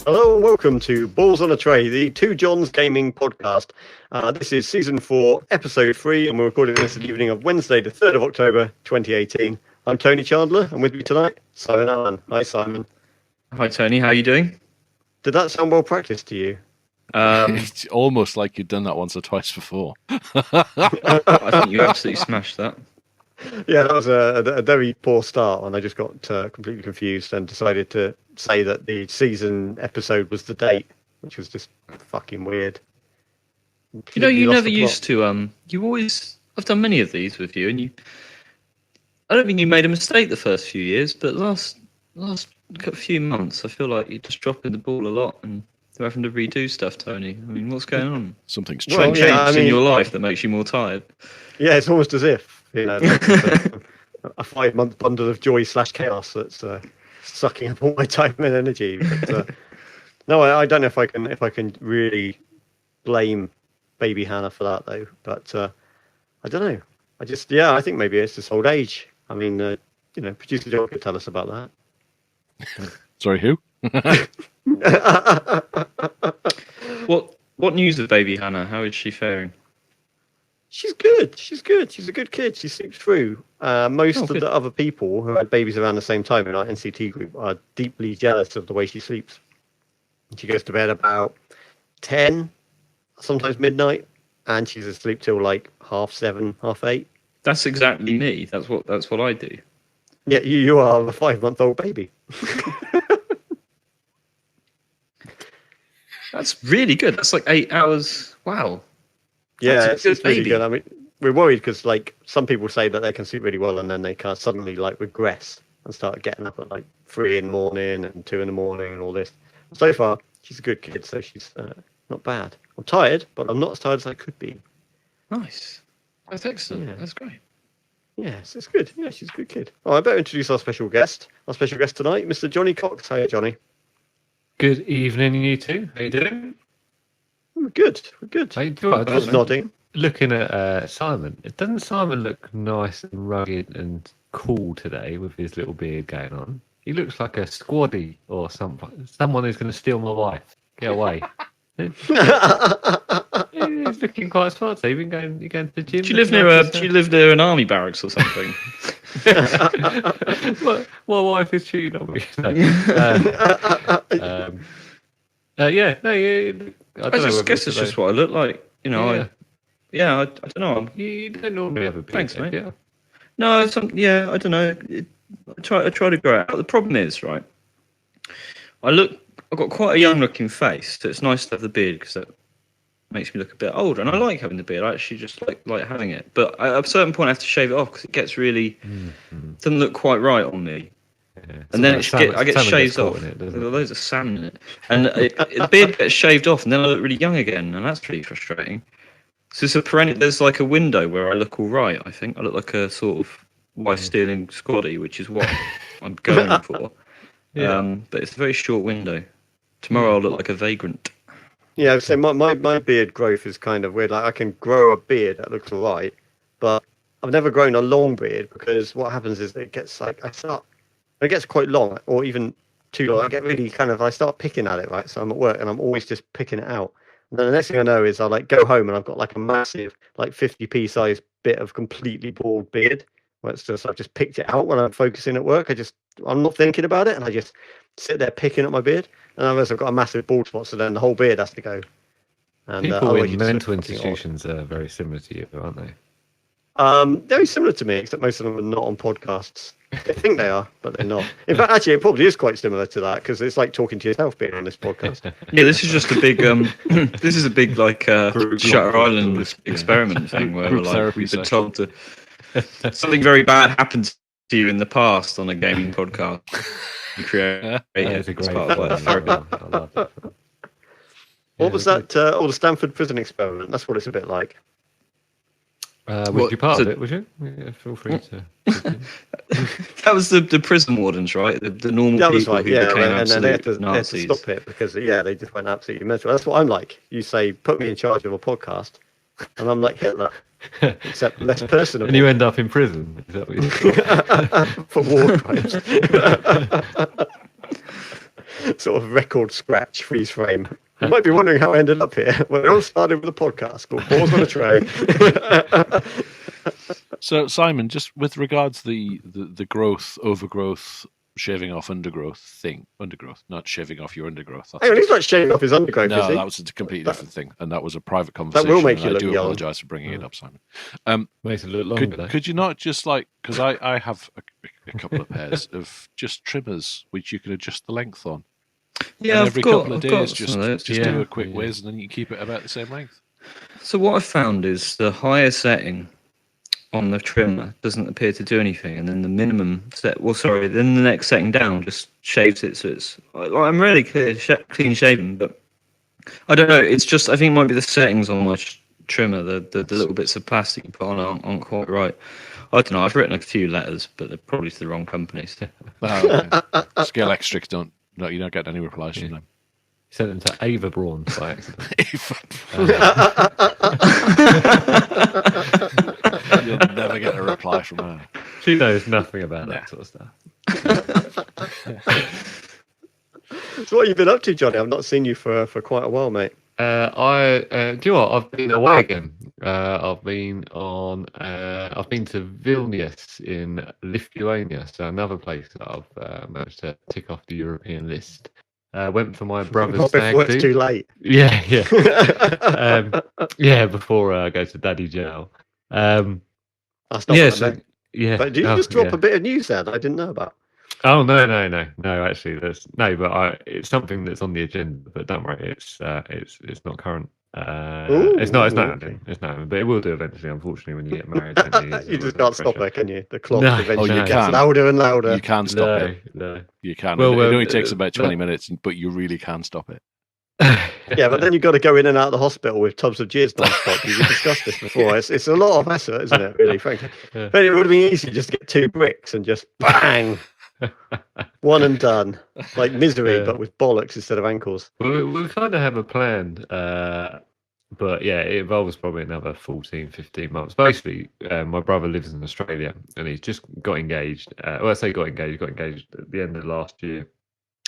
Hello and welcome to Balls on a Tray, the Two Johns Gaming Podcast. This is Season 4, Episode 3, and we're recording this the evening of Wednesday, the 3rd of October, 2018. I'm Tony Chandler, and with me tonight, Simon Allen. Hi, Simon. Hi, Tony. How are you doing? Did that sound well practiced to you? It's almost like you've done that once or twice before. I think you absolutely smashed that. Yeah, that was a very poor start, and I just got completely confused and decided to say that the season episode was the date, which was just fucking weird. You know, you never used to. You always. I've done many of these with you, and you. I don't think you made a mistake the first few years, but last few months, I feel like you're just dropping the ball a lot and you're having to redo stuff, Tony. I mean, what's going on? Something's Well, changed. changed in your life that makes you more tired. Yeah, it's almost as if, you know, a 5-month bundle of joy / chaos that's sucking up all my time and energy. But, no, I don't know if I can really blame baby Hannah for that though. But I don't know. I think maybe it's just old age. I mean, producer John could tell us about that. Sorry, who? What news of baby Hannah? How is she faring? She's good. She's a good kid. She sleeps through. Most of the other people who had babies around the same time in our NCT group are deeply jealous of the way she sleeps. She goes to bed about 10, sometimes midnight, and she's asleep till like 7:30, 8:30. That's exactly me. That's what I do. Yeah, you are a 5-month-old baby. That's really good. That's like 8 hours. Wow. Yeah, That's a it's good really baby. good. I mean, we're worried because like some people say that they can sleep really well and then they kind of suddenly like regress and start getting up at like 3 in the morning and 2 in the morning and all this. So far, she's a good kid, so she's not bad. I'm tired, but I'm not as tired as I could be. Nice. That's excellent. Yeah. That's great. Yes, it's good. Yeah, she's a good kid. Oh, I better introduce our special guest. Our special guest tonight, Mr. Jonny Cox. Hiya, Johnny. Good evening, you two. How you doing? We're good. We're good. How you doing? Just nodding. Looking at Simon. Doesn't Simon look nice and rugged and cool today with his little beard going on? He looks like a squaddy or someone who's going to steal my wife. Get away. He's looking quite smart. So you going to the gym? Do you live near an army barracks or something? My wife is cheating on me. No. I guess it's just what I look like. You know, Yeah. I don't know. You don't normally have a beard. Thanks, mate. Yeah. No, I don't know. I try to grow out. The problem is, right, I've got quite a young looking face, so it's nice to have the beard because that makes me look a bit older, and I like having the beard. I actually just like having it, but at a certain point I have to shave it off because it gets really doesn't look quite right on me. Yeah. And then I get shaved off. There's loads of salmon in it, and the beard gets shaved off, and then I look really young again, and that's really frustrating. So it's a perennial. There's like a window where I look all right. I think I look like a sort of wife stealing squaddy, which is what I'm going for. Yeah. But it's a very short window. Tomorrow I'll look like a vagrant. Yeah, so my beard growth is kind of weird. Like I can grow a beard that looks alright, but I've never grown a long beard because what happens is it gets like it gets quite long or even too long. I get really I start picking at it, right? So I'm at work and I'm always just picking it out. And then the next thing I know is I like go home and I've got like a massive like 50p size bit of completely bald beard. Where it's just I've just picked it out when I'm focusing at work. I'm not thinking about it and I just sit there picking at my beard. And otherwise I've got a massive bald spot, so then the whole beard has to go. And, people in mental institutions are very similar to you, aren't they? Very similar to me, except most of them are not on podcasts. They think they are, but they're not. In fact, actually, it probably is quite similar to that because it's like talking to yourself being on this podcast. Yeah, this is just a big. This is a big Shutter Island experiment thing where we've been told to something very bad happened to you in the past on a gaming podcast. You create That's a great part of like therapy. I love it. What was that? The Stanford prison experiment. That's what it's a bit like. Was you part of it? Was you? Yeah, feel free to. That was the prison wardens, right? The normal That people was right, who yeah. became And then they had absolute to Nazis. stop it because they just went absolutely mental. That's what I'm like. You say, put me in charge of a podcast, and I'm like Hitler, except less personable. And you end up in prison. Is that what you for war crimes. sort of record scratch freeze frame. You might be wondering how I ended up here. Well, it all started with a podcast called Balls on a Tray. So, Simon, just with regards to the growth, overgrowth, shaving off undergrowth, not shaving off your undergrowth. Hang on, he's not shaving off his undergrowth, No, is he? that was a completely different thing, and that was a private conversation. That will make you I look do young. apologise for bringing it up, Simon. Makes it look longer. Could you not just because I have a couple of pairs of just trimmers which you can adjust the length on. Yeah, and every couple of days, just yeah. do a quick whiz, and then you keep it about the same length. So what I found is the higher setting on the trimmer doesn't appear to do anything, and then the minimum then the next setting down just shaves it, so it's I'm really clean shaven, but I don't know, it's just, I think it might be the settings on my trimmer, the little bits of plastic you put on aren't quite right. I don't know, I've written a few letters, but they're probably to the wrong companies. Scale Extricts you don't get any replies from them. Sent them to Ava Braun by accident. You'll never get a reply from her. She knows nothing about that sort of stuff. So what have you been up to, Johnny? I've not seen you for quite a while, mate. Do you know what? I've been away again. I've been to Vilnius in Lithuania, so another place that I've managed to tick off the European list. Went for my brother's stag before do. it's too late. Yeah. Before I go to Daddy jail. That's not what I meant. Yeah. But did you just drop a bit of news there that I didn't know about? Oh no! Actually, it's something that's on the agenda, but don't worry, it's not current. It's not happening. It's not happening, but it will do eventually. Unfortunately, when you get married, you just can't stop it, can you? The clock No. eventually you gets can. louder and louder. You can stop it. No. You can. Well, it only takes about 20 minutes, but you really can stop it. Yeah, but then you've got to go in and out of the hospital with tubs of jizz non-stop. We've discussed this before. It's a lot of effort, isn't it, really, frankly? Yeah. But it would have been easy just to get 2 bricks and just bang! One and done. Like Misery, but with bollocks instead of ankles. We kind of have a plan, but yeah, it involves probably another 14, 15 months. Basically, my brother lives in Australia, and he's just got engaged. I say got engaged at the end of last year.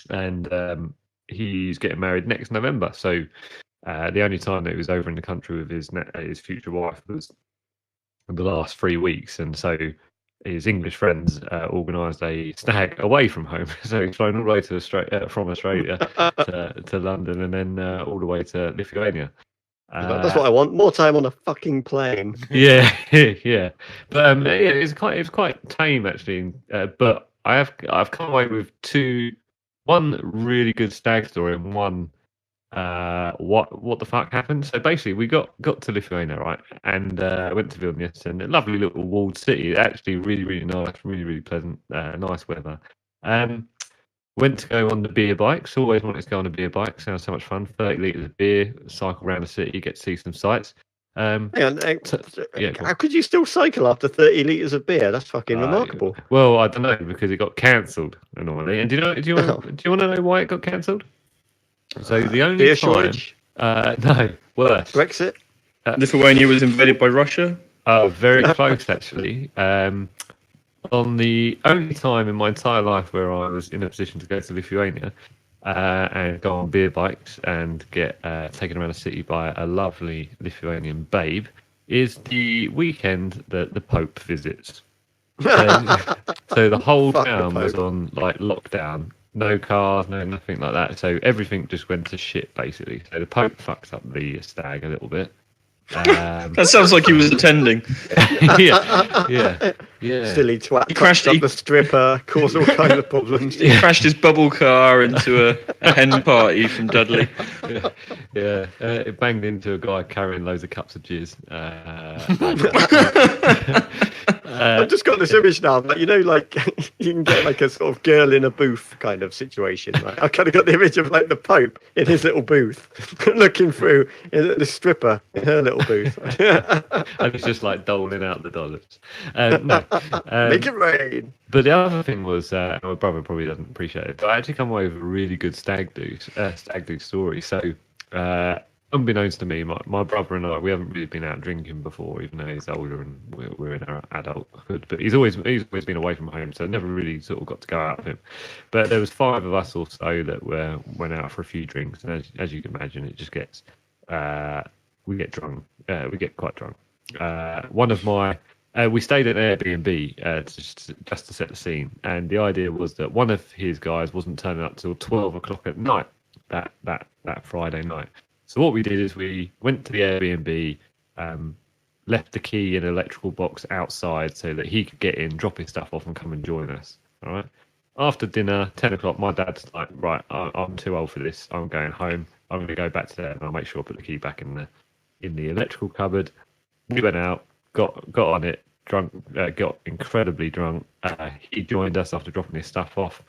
And he's getting married next November. So the only time that he was over in the country with his future wife was the last 3 weeks. And so his English friends organised a stag away from home. So he's flown all the way to from Australia to London, and then all the way to Lithuania. That's what I want. More time on a fucking plane. Yeah. But it was quite tame actually. But I've come away with one really good stag story and one what the fuck happened. So basically we got to Lithuania, right, and went to Vilnius, and a lovely little walled city, actually really, really nice, really, really pleasant, nice weather. Went to go on the beer bikes. Always wanted to go on a beer bike. Sounds so much fun. 30 litres of beer, cycle around the city, get to see some sights. Hang on, how could you still cycle after 30 litres of beer? That's fucking remarkable. Well, I don't know, because it got cancelled annoyingly. And do you want to know why it got cancelled? So the only beer time, shortage? No, worse. Brexit? Lithuania was invaded by Russia. Oh, very close actually. On the only time in my entire life where I was in a position to go to Lithuania and go on beer bikes and get taken around the city by a lovely Lithuanian babe is the weekend that the Pope visits. So the whole town was on like lockdown. No cars, no nothing like that. So everything just went to shit, basically. So the Pope fucked up the stag a little bit. That sounds like he was attending. Yeah. Silly twat. He crashed up the stripper, caused all kinds of problems. He crashed his bubble car into a hen party from Dudley. It banged into a guy carrying loads of cups of jizz. I've just got this image now, like, like you can get like a sort of girl in a booth kind of situation. Right? I've kind of got the image of like the Pope in his little booth, looking through the stripper in her little booth. I was just like doling out the dollars. Make it rain. But the other thing was, my brother probably doesn't appreciate it, but I actually come away with a really good stag do story. So unbeknownst to me, my brother and I, we haven't really been out drinking before, even though he's older and we're in our adulthood. But he's always been away from home, so I never really sort of got to go out with him. But there was 5 of us or so that went out for a few drinks, and as you can imagine, it just gets we get drunk. We get quite drunk. One of my we stayed at an Airbnb just to set the scene, and the idea was that one of his guys wasn't turning up till 12 o'clock at night that Friday night. So what we did is we went to the Airbnb, left the key in an electrical box outside so that he could get in, drop his stuff off, and come and join us. All right. After dinner, 10 o'clock, my dad's like, right, I'm too old for this. I'm going home. I'm going to go back to there, and I'll make sure I put the key back in the electrical cupboard. We went out, got on it, drunk, got incredibly drunk. He joined us after dropping his stuff off.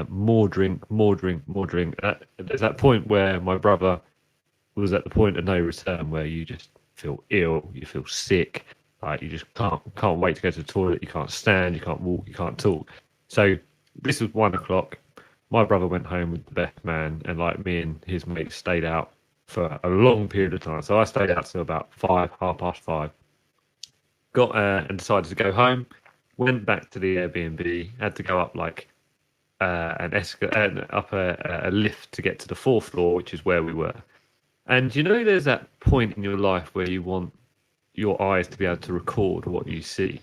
More drink. There's that point where my brother was at the point of no return, where you just feel ill, you feel sick, like you just can't wait to go to the toilet. You can't stand, you can't walk, you can't talk. So this was 1 o'clock. My brother went home with the best man, and like me and his mates stayed out for a long period of time. So I stayed out till about 5:30. Got and decided to go home. Went back to the Airbnb. Had to go up like up a lift to get to the 4th floor, which is where we were. And you know, there's that point in your life where you want your eyes to be able to record what you see.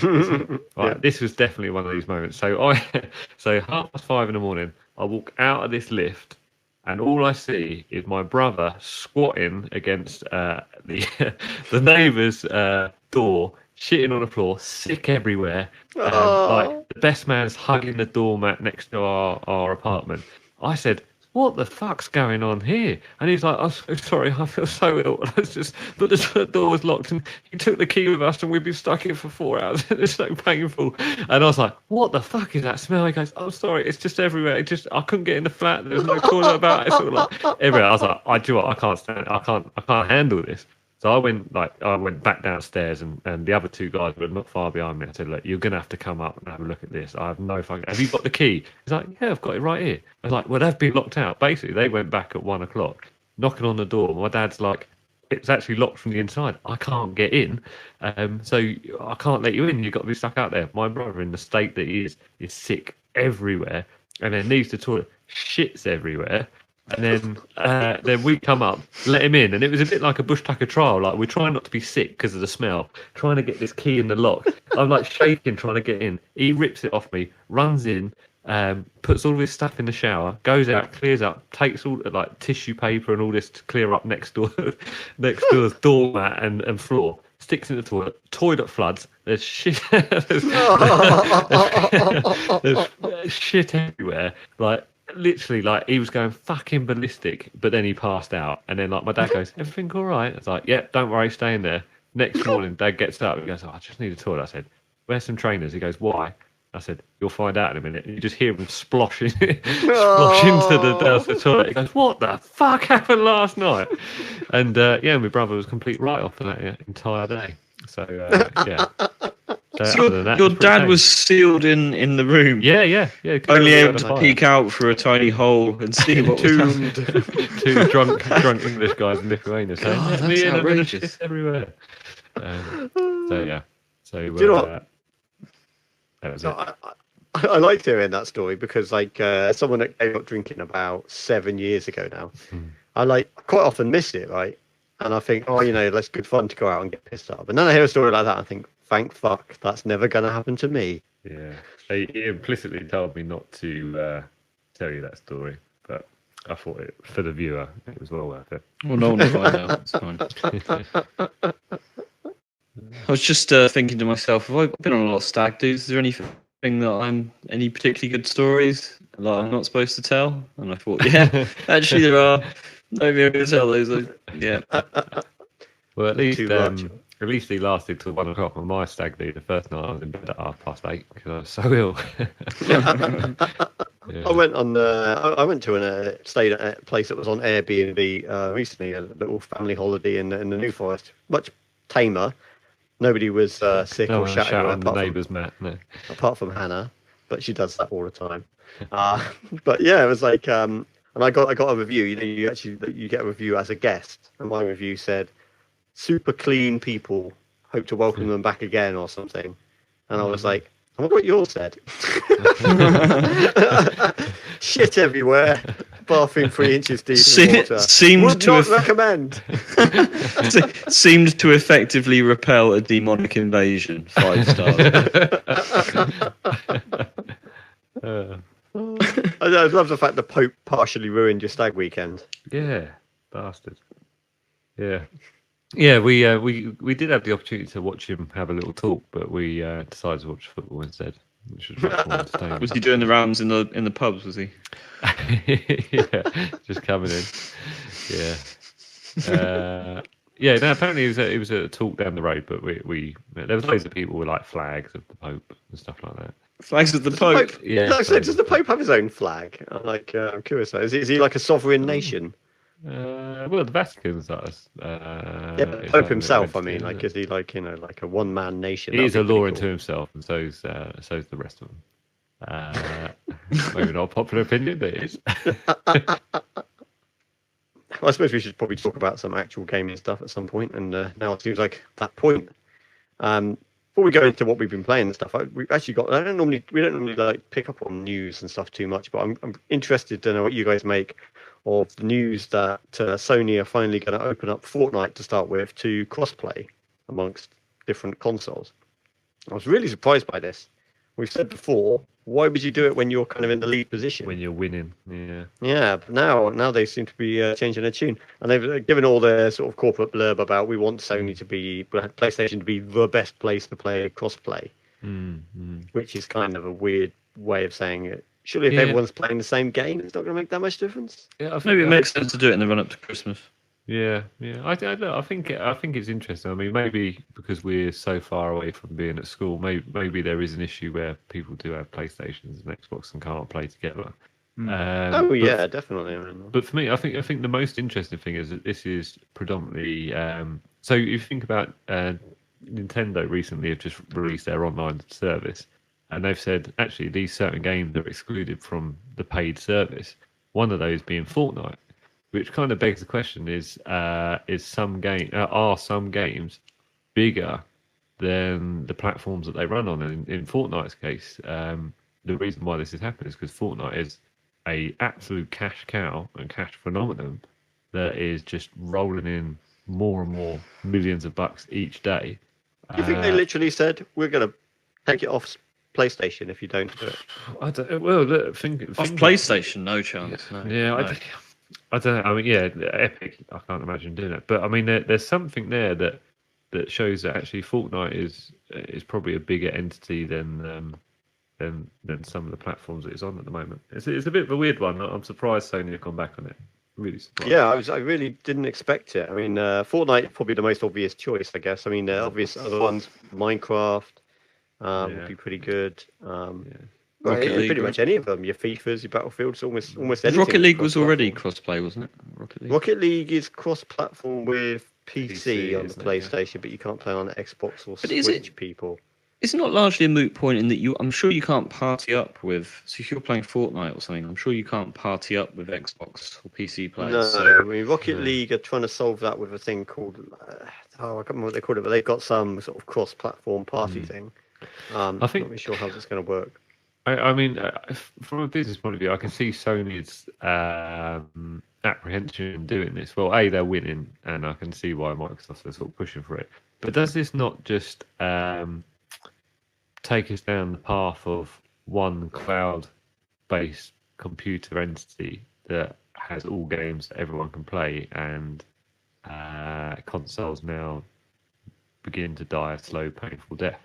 Right, yeah. This was definitely one of these moments. So 5:30 in the morning, I walk out of this lift, and all I see is my brother squatting against the neighbour's door, shitting on the floor, sick everywhere. Like the best man's hugging the doormat next to our apartment. I said, what the fuck's going on here? And he's like, I'm so sorry, I feel so ill. And but the door was locked, and he took the key with us, and we've been stuck here for 4 hours. It's so painful. And I was like, what the fuck is that smell? He goes, I'm sorry, it's just everywhere. I couldn't get in the flat. There's no corner about it. It's sort of like everywhere. I was like, I do what, I can't stand it. I can't handle this. So I went back downstairs, and the other 2 guys were not far behind me. I said, look, you're going to have to come up and have a look at this. I have no fucking... Have you got the key? He's like, yeah, I've got it right here. I was like, well, they've been locked out. Basically, they went back at 1 o'clock, knocking on the door. My dad's like, it's actually locked from the inside. I can't get in. So I can't let you in. You've got to be stuck out there. My brother, in the state that he is sick everywhere, and then needs the toilet, shits everywhere. And then we come up, let him in, and it was a bit like a bush tucker trial. Like, we're trying not to be sick because of the smell, trying to get this key in the lock. I'm like shaking, trying to get in. He rips it off me, runs in, puts all of his stuff in the shower, goes out, clears up, takes all like tissue paper and all this to clear up next door's doormat and floor. Sticks in the toilet floods. There's shit. there's shit everywhere. Like, literally, like, he was going fucking ballistic, but then he passed out. And then, like, my dad goes, everything all right? It's like, yeah, don't worry, stay in there. Next morning, Dad gets up. He goes, I just need a toilet. I said, where's some trainers? He goes, why? I said, you'll find out in a minute. And you just hear him splosh into the downstairs toilet. He goes, what the fuck happened last night? And my brother was complete write-off for that entire day. So yeah. So your dad was sealed in the room. Yeah. Only able to peek out through a tiny hole and see what was happening. Two drunk English guys in Lithuania saying, God, that's outrageous. Everywhere. So yeah. So do you know what? That was it. I liked hearing that story because, like, someone that gave up drinking about 7 years ago now, I quite often miss it, right? And I think, that's good fun to go out and get pissed up. And then I hear a story like that, and I think, thank fuck, that's never going to happen to me. Yeah, he implicitly told me not to tell you that story, but I thought for the viewer, it was well worth it. Well, no one will find out. It's fine. I was just thinking to myself, have I been on a lot of stag do's? Is there anything that any particularly good stories that I'm not supposed to tell? And I thought, yeah, actually there are. Maybe I'm going to tell those. Yeah. Well, at least he lasted till 1 o'clock on my stag do. The first night I was in bed at 8:30 because I was so ill. Yeah. I went to stayed at a place that was on Airbnb recently, a little family holiday in the New Forest. Much tamer. Nobody was sick or shouting on the neighbours, Matt. No. Apart from Hannah, but she does that all the time. But yeah, it was like And I got a review. You get a review as a guest, and my review said, "Super clean people. Hope to welcome them back again," or something. And I was like, I wonder what yours said. Shit everywhere. Bathroom 3 inches deep in water. Would not recommend. Seemed to effectively repel a demonic invasion. 5 stars. I love the fact the Pope partially ruined your stag weekend. Yeah, bastard. Yeah. Yeah, we did have the opportunity to watch him have a little talk, but we decided to watch football instead, which was much more entertaining. Was he doing the rounds in the pubs? Was he? Yeah, just coming in. Yeah. Yeah. No, apparently it was a talk down the road, but we there was loads of people with like flags of the Pope and stuff like that. Flags of the Pope. Yeah. Does the Pope have his own flag? I'm curious. Is he like a sovereign nation? Well, the Vatican's us. Yeah, but the Pope himself. I mean, like, is he like like a one-man nation? He is a law unto himself, and so's the rest of them. Maybe not a popular opinion, but it is. Well, I suppose we should probably talk about some actual gaming stuff at some point, and now it seems like that point. Before we go into what we've been playing and stuff, we don't normally like pick up on news and stuff too much, but I'm interested to know what you guys make of the news that Sony are finally going to open up Fortnite to start with to crossplay amongst different consoles. I was really surprised by this. We've said before, why would you do it when you're kind of in the lead position? When you're winning, yeah. Yeah, but now they seem to be changing their tune, and they've given all their sort of corporate blurb about we want PlayStation to be the best place to play crossplay, which is kind of a weird way of saying it. Surely, if everyone's playing the same game, it's not going to make that much difference. Yeah, maybe it makes sense to do it in the run up to Christmas. Yeah. I think it's interesting. I mean, maybe because we're so far away from being at school, maybe there is an issue where people do have PlayStations and Xbox and can't play together. Definitely. But for me, I think the most interesting thing is that this is predominantly. So if you think about Nintendo recently have just released their online service, and they've said actually these certain games are excluded from the paid service. One of those being Fortnite. Which kind of begs the question: are some games bigger than the platforms that they run on? And in Fortnite's case, the reason why this is happening is because Fortnite is a absolute cash cow and cash phenomenon that is just rolling in more and more millions of bucks each day. Do you think they literally said we're going to take it off PlayStation if you don't do it? I don't. Well, look, think off PlayStation, no chance. No, yeah, no. I don't know. I mean, yeah, Epic. I can't imagine doing that. But I mean, there's something there that shows that actually Fortnite is probably a bigger entity than some of the platforms that it's on at the moment. It's a bit of a weird one. I'm surprised Sony have gone back on it. Really surprised. Yeah, I really didn't expect it. I mean, Fortnite is probably the most obvious choice, I guess. I mean, the obvious other ones, Minecraft would be pretty good. Pretty much any of them. Your FIFAs, your Battlefields, almost anything. Rocket League was already cross-play, wasn't it? Rocket League is cross-platform with PC on the PlayStation, but you can't play on Xbox or Switch. People. It's not largely a moot point in that I'm sure you can't party up with. So if you're playing Fortnite or something, I'm sure you can't party up with Xbox or PC players. No, so. I mean Rocket League are trying to solve that with a thing called I can't remember what they called it, but they've got some sort of cross-platform party thing. I'm not really sure how that's going to work. I mean, from a business point of view, I can see Sony's apprehension in doing this. Well, they're winning, and I can see why Microsoft is sort of pushing for it. But does this not just take us down the path of one cloud-based computer entity that has all games that everyone can play, and consoles now begin to die a slow, painful death?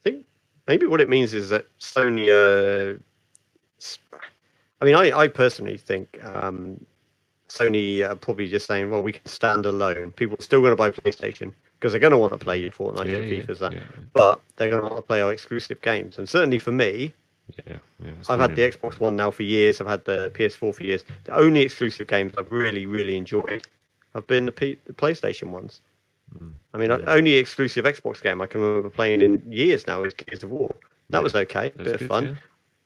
I think maybe what it means is that Sony. I mean, I personally think Sony are probably just saying, well, we can stand alone. People are still going to buy PlayStation because they're going to want to play Fortnite and FIFAs, but they're going to want to play our exclusive games. And certainly for me, I've had the Xbox One now for years. I've had the PS4 for years. The only exclusive games I've really, really enjoyed have been the PlayStation ones. I mean, only exclusive Xbox game I can remember playing in years now is Gears of War. That was okay, bit of fun.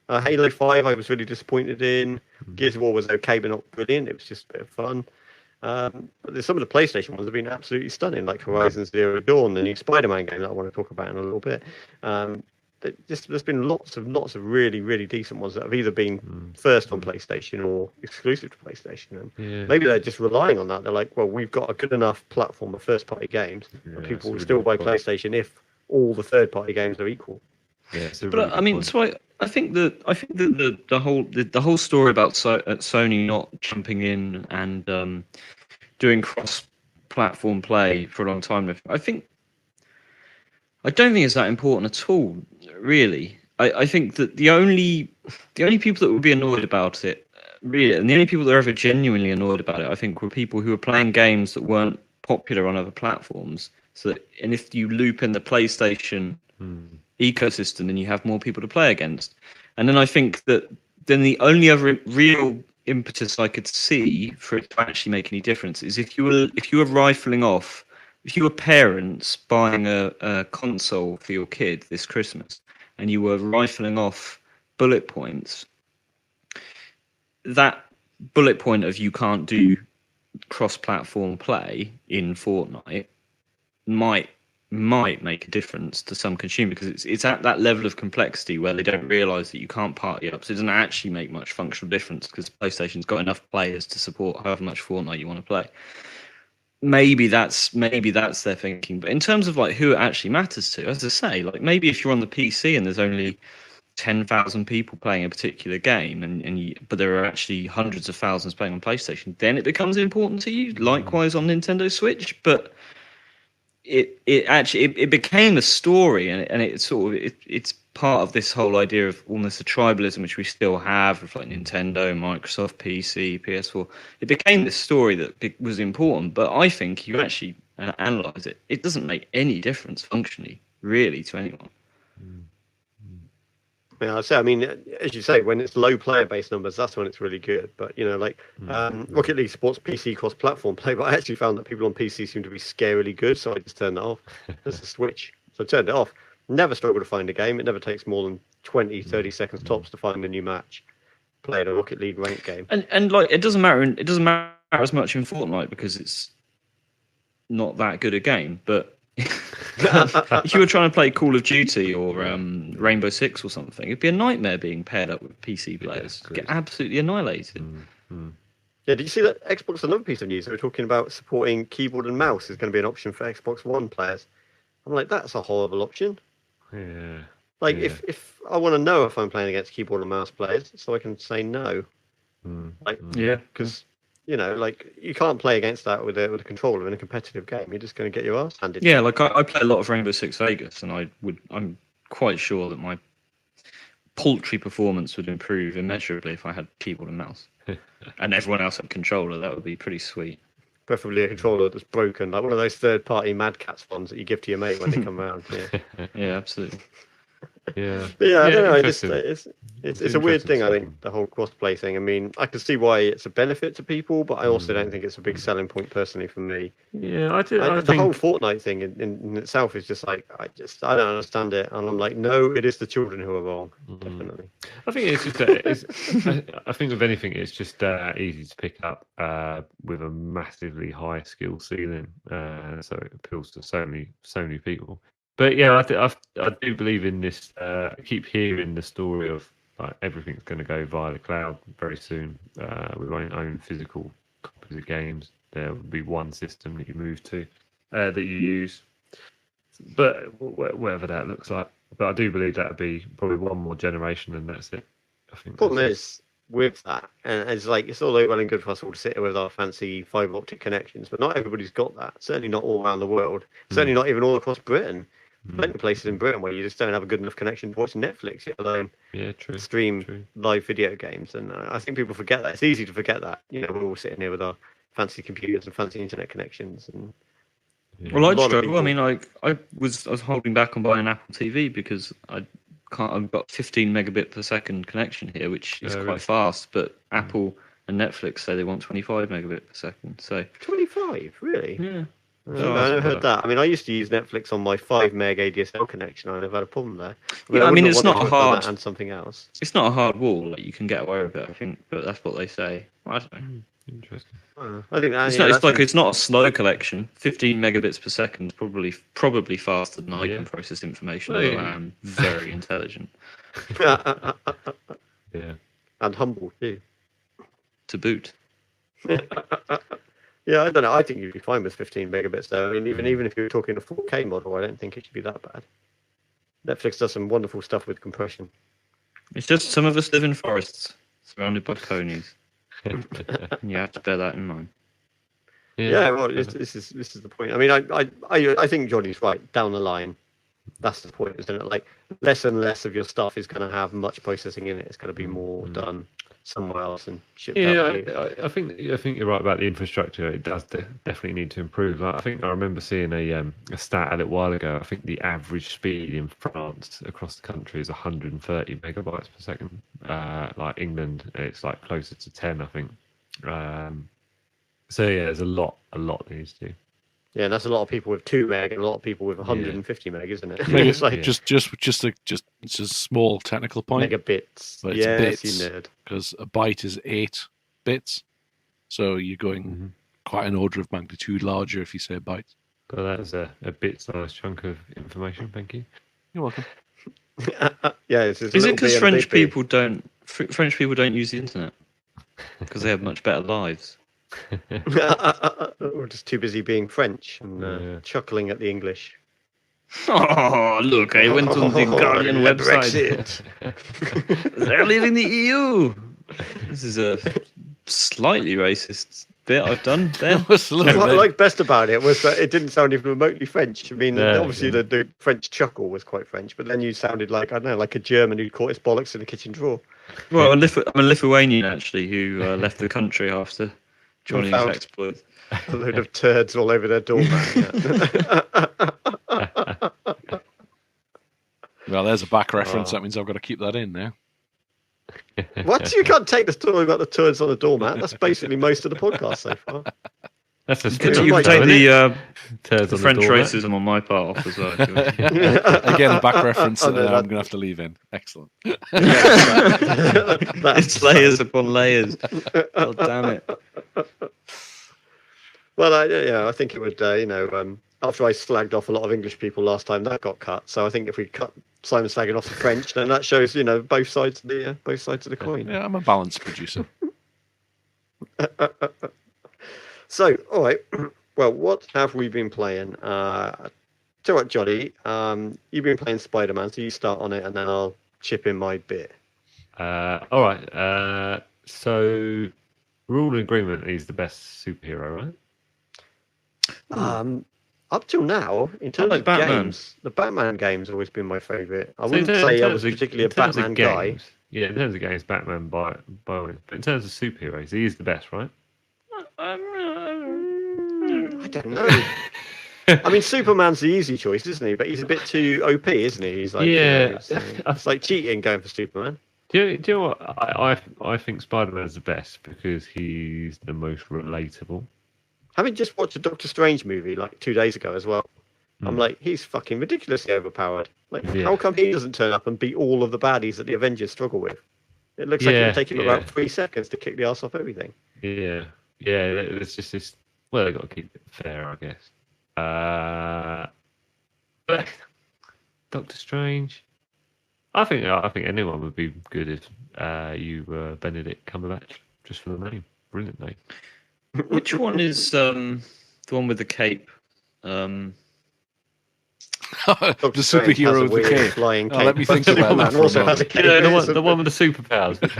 Halo 5 I was really disappointed in. Gears of War was okay, but not brilliant. It was just a bit of fun. But there's some of the PlayStation ones have been absolutely stunning, like Horizon Zero Dawn, the new Spider-Man game that I want to talk about in a little bit. There's been lots of really, really decent ones that have either been first on PlayStation or exclusive to PlayStation. And maybe they're just relying on that. They're like, well, we've got a good enough platform of first-party games, and people will still buy PlayStation if all the third-party games are equal. Yeah, but I mean, so I think that the whole story about Sony not jumping in and doing cross-platform play for a long time. I don't think it's that important at all, really. I think that the only people that would be annoyed about it, really, and the only people that are ever genuinely annoyed about it, I think, were people who were playing games that weren't popular on other platforms. And if you loop in the PlayStation ecosystem, then you have more people to play against. And then I think that then the only other real impetus I could see for it to actually make any difference is if you were rifling off. If you were parents buying a console for your kid this Christmas and you were rifling off bullet points, that bullet point of you can't do cross-platform play in Fortnite might make a difference to some consumer, because it's at that level of complexity where they don't realise that you can't party up. So it doesn't actually make much functional difference because PlayStation's got enough players to support however much Fortnite you want to play. Maybe that's their thinking, but in terms of like who it actually matters to, as I say, like maybe if you're on the PC and there's only 10,000 people playing a particular game, but there are actually hundreds of thousands playing on PlayStation, then it becomes important to you. Likewise on Nintendo Switch, but it became a story, and it's part of this whole idea of almost a tribalism which we still have with like Nintendo, Microsoft, PC, PS4. It became this story that was important, but I think you actually analyze it, it doesn't make any difference functionally, really, to anyone. Yeah, I mean, as you say, when it's low player-based numbers, that's when it's really good. But Rocket League supports PC cross-platform play, but I actually found that people on PC seem to be scarily good, so I just turned that off. There's a Switch, so I turned it off. Never struggle to find a game. It never takes more than 20, 30 seconds tops to find a new match. Playing a Rocket League ranked game, and like it doesn't matter as much in Fortnite because it's not that good a game, but. If you were trying to play Call of Duty or Rainbow Six or something, it'd be a nightmare being paired up with PC players. Get absolutely annihilated. Yeah, did you see that Xbox? Another piece of news, they were talking about supporting keyboard and mouse is going to be an option for Xbox One players. I'm like, that's a horrible option. Yeah. Like, if I want to know if I'm playing against keyboard and mouse players, so I can say no. Because like you can't play against that with a controller in a competitive game. You're just going to get your ass handed. Yeah, like I play a lot of Rainbow Six Vegas, and I'm quite sure that my paltry performance would improve immeasurably if I had keyboard and mouse, and everyone else had controller. That would be pretty sweet. Preferably a controller that's broken, like one of those third-party Mad Catz ones that you give to your mate when they come around. Yeah, absolutely. Yeah, I don't know. It's a weird thing. I think the whole cross-play thing. I mean, I can see why it's a benefit to people, but I also don't think it's a big selling point personally for me. Yeah, I think the whole Fortnite thing in itself is just like I don't understand it, and I'm like, no, it is the children who are wrong. Definitely. I think it's just. I think with anything, it's just easy to pick up with a massively high skill ceiling, so it appeals to so many people. But yeah, I do believe in this. I keep hearing the story of like everything's going to go via the cloud very soon. We won't own physical copies of games. There will be one system that you move to, that you use. But whatever that looks like. But I do believe that would be probably one more generation, and that's it. I think. Problem is with that, and it's like it's all well and good for us all to sit here with our fancy fibre optic connections, but not everybody's got that. Certainly not all around the world. Certainly not even all across Britain. Plenty of places in Britain where you just don't have a good enough connection to watch Netflix, let alone stream live video games. And I think people forget that. It's easy to forget that. We're all sitting here with our fancy computers and fancy internet connections. And well, I'd struggle. I mean, I was holding back on buying an Apple TV because I've got 15 megabit per second connection here, which is quite fast. But Apple and Netflix say they want 25 megabit per second. So 25, really? Yeah. I never heard that. I mean, I used to use Netflix on my 5 meg ADSL connection. I never had a problem there. I mean, it's not hard. And something else. It's not a hard wall. Like, you can get away with it, I think. But that's what they say. I don't know. Interesting. I think that, It's not a slow collection. 15 megabits per second, probably faster than I can process information. Although I am very intelligent. Yeah. And humble too. To boot. Yeah, I don't know. I think you'd be fine with 15 megabits though. I mean, even if you're talking a 4K model, I don't think it should be that bad. Netflix does some wonderful stuff with compression. It's just some of us live in forests, surrounded by conies. You have to bear that in mind. Yeah, well, this is the point. I mean, I think Johnny's right. Down the line, that's the point, isn't it? Like, less and less of your stuff is going to have much processing in it. It's going to be more done somewhere else and shipped out. Yeah, I think you're right about the infrastructure. It does definitely need to improve. I think I remember seeing a stat a little while ago. I think the average speed in France across the country is 130 megabytes per second. Like England, it's like closer to 10, I think. So yeah, there's a lot needs to. Yeah, and that's a lot of people with 2 meg and a lot of people with 150 meg, isn't it? It's like just a small technical point. Megabits. But it's yes, bits, you nerd. because a byte is 8 bits, so you're going quite an order of magnitude larger if you say bytes. Well, that's a bit-sized chunk of information. Thank you. You're welcome. Yeah, Is it because French people don't use the internet because they have much better lives? Or just too busy being French and chuckling at the English. Oh, look, I went on the Guardian website. They're leaving the EU. This is a slightly racist bit I've done there. What I liked best about it was that it didn't sound even remotely French. I mean, obviously the French chuckle was quite French, but then you sounded like, I don't know, like a German who caught his bollocks in a kitchen drawer. Well, I'm a Lithuanian, actually, who left the country after Jonny's exploits. A load of turds all over their doormat. Well, there's a back reference. That means I've got to keep that in now. What? You can't take the story about the turds on the doormat. That's basically most of the podcast so far. That's a You can take the French the racism on my part off as well. Again, a back reference that I'm going to have to leave in. Excellent. It's layers upon layers. God damn it. Well, I think it would, after I slagged off a lot of English people last time, that got cut. So I think if we cut Simon slagging off the French, then that shows, both sides of the coin. Yeah, I'm a balanced producer. So, all right. Well, what have we been playing? Tell you what, Jonny, you've been playing Spider-Man, so you start on it, and then I'll chip in my bit. All right. So, we're all in agreement he's the best superhero, right? Up till now, in terms of Batman. games, the Batman game's always been my favourite. I wouldn't say I was particularly a Batman guy. Yeah, in terms of games, Batman by all means. But in terms of superheroes, he is the best, right? I don't know. I mean, Superman's the easy choice, isn't he? But he's a bit too OP, isn't he? He's like, it's like cheating going for Superman. Do you know what? I think Spider-Man's the best because he's the most relatable. Having just watched a Doctor Strange movie like 2 days ago as well, I'm like, he's fucking ridiculously overpowered. Like, how come he doesn't turn up and beat all of the baddies that the Avengers struggle with? It looks like it would take him about 3 seconds to kick the ass off everything. Yeah, it's just this. Well, they've got to keep it fair, I guess. But Doctor Strange, I think anyone would be good if you were Benedict Cumberbatch, just for the name. Brilliant name. Which one is the one with the cape? The superhero with the cape. Flying cape. Let me think about that. Also has a cape. The one with the superpowers. With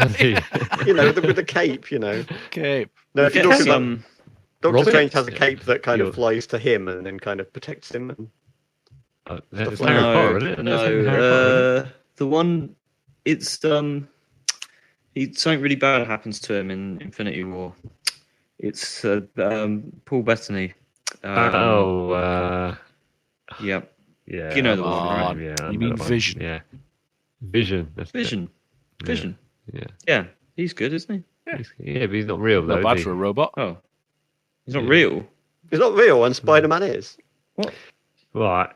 the cape. Cape. No, if you're talking about Doctor Strange has a Yeah. cape that kind of flies to him and then kind of protects him. That's Harry Potter, isn't it? No, the one. It's something really bad happens to him in Infinity War. It's Paul Bettany. Yeah. Yeah. Yeah. You know the one, right? Yeah, You mean Vision? Yeah. Vision. That's Vision. it. Vision. Yeah. Yeah, he's good, isn't he? Yeah, but he's not real though. Not bad is for a he? robot. Oh, he's not real. It's not real, and Spider-Man is. What? Right.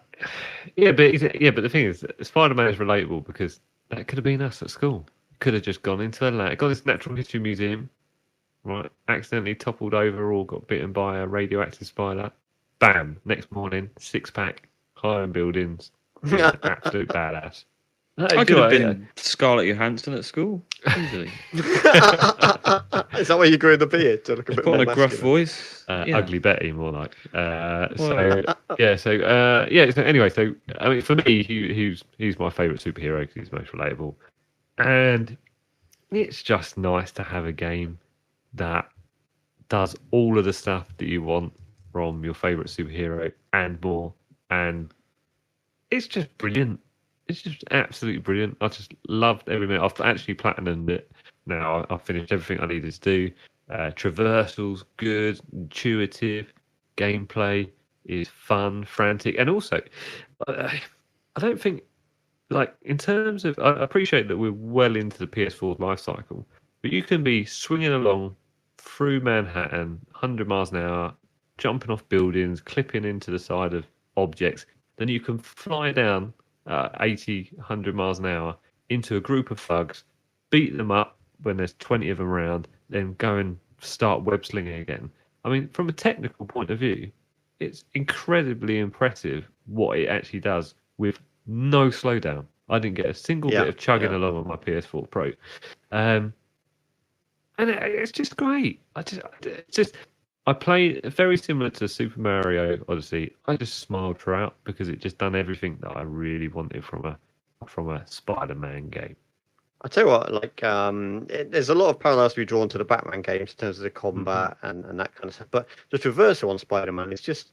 Yeah, but the thing is, Spider-Man is relatable because that could have been us at school. Could have just gone into gone to this natural history museum, right? Accidentally toppled over or got bitten by a radioactive spider. Bam! Next morning, 6-pack, climbing buildings, absolute badass. I could have been Scarlett Johansson at school easily. Is that why you grew the beard to look a bit Put more on a gruff masculine? voice. Yeah. Ugly Betty, more like. So anyway, so I mean, for me, he's my favourite superhero because he's most relatable, and it's just nice to have a game that does all of the stuff that you want from your favourite superhero and more, and it's just brilliant. It's just absolutely brilliant. I just loved every minute. I've actually platinumed it now. I've finished everything I needed to do. Traversals, good, intuitive. Gameplay is fun, frantic, and also, I don't think, like, in terms of, I appreciate that we're well into the PS4 life cycle, but you can be swinging along through Manhattan, 100 miles an hour, jumping off buildings, clipping into the side of objects. Then you can fly down 80, 100 miles an hour into a group of thugs, beat them up when there's 20 of them around, then go and start web slinging again. I mean, from a technical point of view, it's incredibly impressive what it actually does with no slowdown. I didn't get a single bit of chugging along on my PS4 Pro. And it's just great. I played very similar to Super Mario Odyssey. I just smiled throughout because it just done everything that I really wanted from a Spider-Man game. I tell you what, like, there's a lot of parallels to be drawn to the Batman games in terms of the combat and that kind of stuff. But the traversal on Spider-Man is just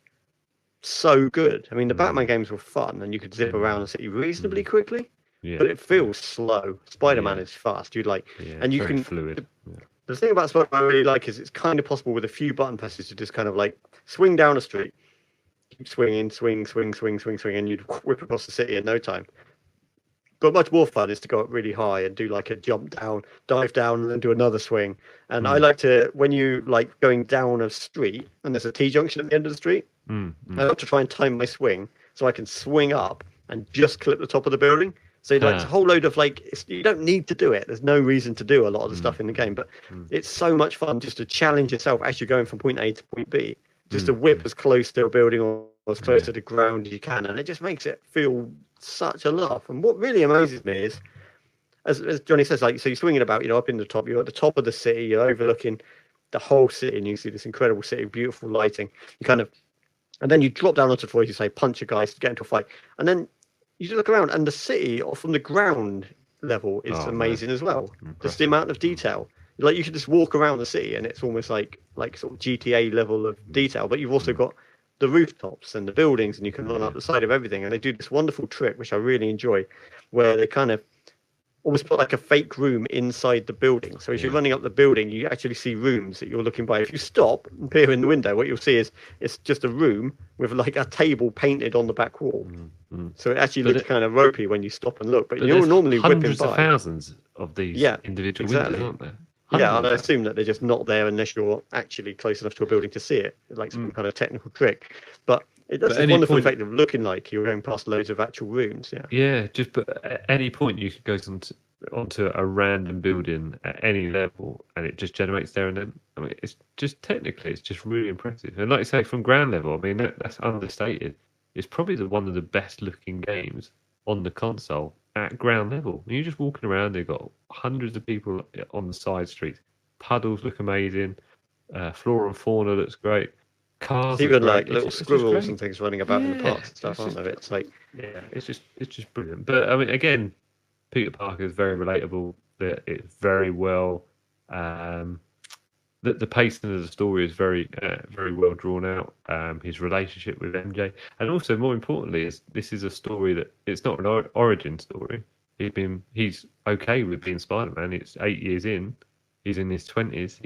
so good. I mean, the Batman games were fun, and you could zip around the city reasonably quickly, but it feels slow. Spider-Man is fast. And you can fluid. The thing about Spider-Man I really like is it's kind of possible with a few button presses to just kind of like swing down a street, keep swinging, swing, and you'd whip across the city in no time. But much more fun is to go up really high and do like a jump down, dive down, and then do another swing. And I like to, when you like going down a street and there's a T-junction at the end of the street, I like to try and time my swing so I can swing up and just clip the top of the building. So like it's a whole load of like, you don't need to do it. There's no reason to do a lot of the stuff in the game, but it's so much fun just to challenge yourself as you're going from point A to point B, just to whip as close to a building or as close to the ground as you can. And it just makes it feel such a laugh. And what really amazes me is, as Jonny says, like, so you're swinging about, up in the top, you're at the top of the city, you're overlooking the whole city and you see this incredible city, beautiful lighting. And then you drop down onto the floor, you say, punch a guy, get into a fight. And then you just look around and the city or from the ground level is amazing as well. Impressive. Just the amount of detail. Like you should just walk around the city and it's almost like sort of GTA level of detail, but you've also got the rooftops and the buildings and you can run up the side of everything. And they do this wonderful trick, which I really enjoy, where they kind of almost put like a fake room inside the building. So as you're running up the building, you actually see rooms that you're looking by. If you stop and peer in the window, what you'll see is it's just a room with like a table painted on the back wall. So it actually looks kind of ropey when you stop and look. But you're normally whipping by. Hundreds of thousands of these individual windows, aren't there? Yeah, and I assume that they're just not there unless you're actually close enough to a building to see it, like some kind of technical trick. But it does a wonderful effect of looking like you're going past loads of actual rooms. Just at any point you could go onto a random building at any level, and it just generates there and then. I mean, it's just technically, it's just really impressive. And like you say, from ground level, I mean, that's understated. It's probably one of the best looking games on the console at ground level. And you're just walking around, they've got hundreds of people on the side streets. Puddles look amazing. Flora and fauna looks great. Cars, even like little squirrels and things running about in the parks and stuff, aren't there? It's like, it's just brilliant. But I mean, again, Peter Parker is very relatable. It's very well. The pacing of the story is very well drawn out. His relationship with MJ, and also more importantly, this is a story that it's not an origin story. He's okay with being Spider-Man. It's 8 years in. He's in his 20s.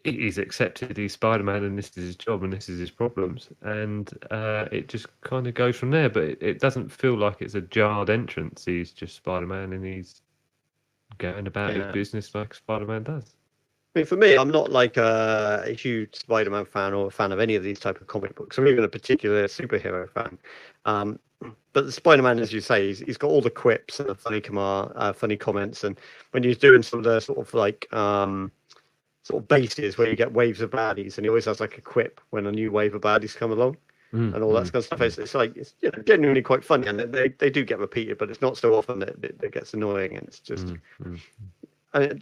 He's accepted he's Spider-Man and this is his job and this is his problems. And it just kind of goes from there. But it doesn't feel like it's a jarred entrance. He's just Spider-Man and he's going about his business like Spider-Man does. I mean, for me, I'm not like a huge Spider-Man fan or a fan of any of these type of comic books, or even a particular superhero fan. Um, but the Spider-Man, as you say, he's got all the quips and the funny comments, and when he's doing some of the sort of like sort of bases where you get waves of baddies, and he always has like a quip when a new wave of baddies come along, and all that kind of stuff. It's like it's genuinely quite funny, and they do get repeated, but it's not so often that it gets annoying, and it's just. And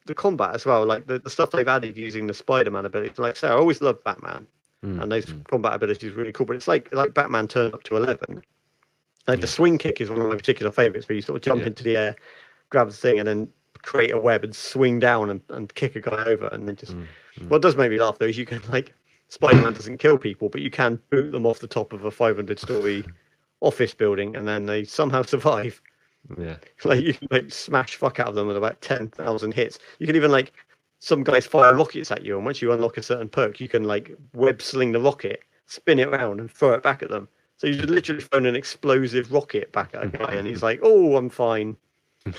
the combat as well, like the stuff they've added using the Spider-Man ability. Like I say, I always loved Batman, and those combat abilities are really cool. But it's like Batman turned up to 11. Like the swing kick is one of my particular favorites, where you sort of jump into the air, grab the thing, and then create a web and swing down and kick a guy over, and then just. What does make me laugh though is you can like Spider-Man doesn't kill people, but you can boot them off the top of a 500-story office building, and then they somehow survive. Yeah, like you can like smash fuck out of them with about 10,000 hits. You can even like some guys fire rockets at you, and once you unlock a certain perk, you can like web sling the rocket, spin it around, and throw it back at them. So you just literally throw an explosive rocket back at a guy, and he's like, "Oh, I'm fine." I'm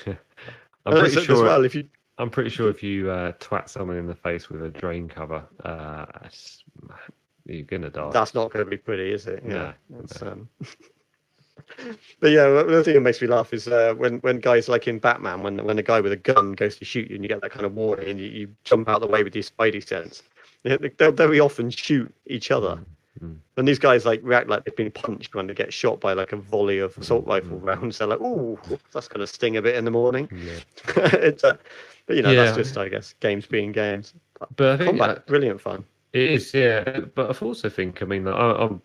pretty sure. As well, if you twat someone in the face with a drain cover, you're gonna die. That's not going to be pretty, is it? Yeah. No. But yeah, the thing that makes me laugh is when guys like in Batman, when a guy with a gun goes to shoot you and you get that kind of warning and you jump out of the way with your spidey sense, they'll very often shoot each other. And these guys like react like they've been punched when they get shot by like a volley of assault rifle rounds. They're like, "Ooh, that's going to sting a bit in the morning." Yeah. But that's just, I guess, games being games. But I think combat, brilliant fun. It is, yeah. But I also think, I mean, I'm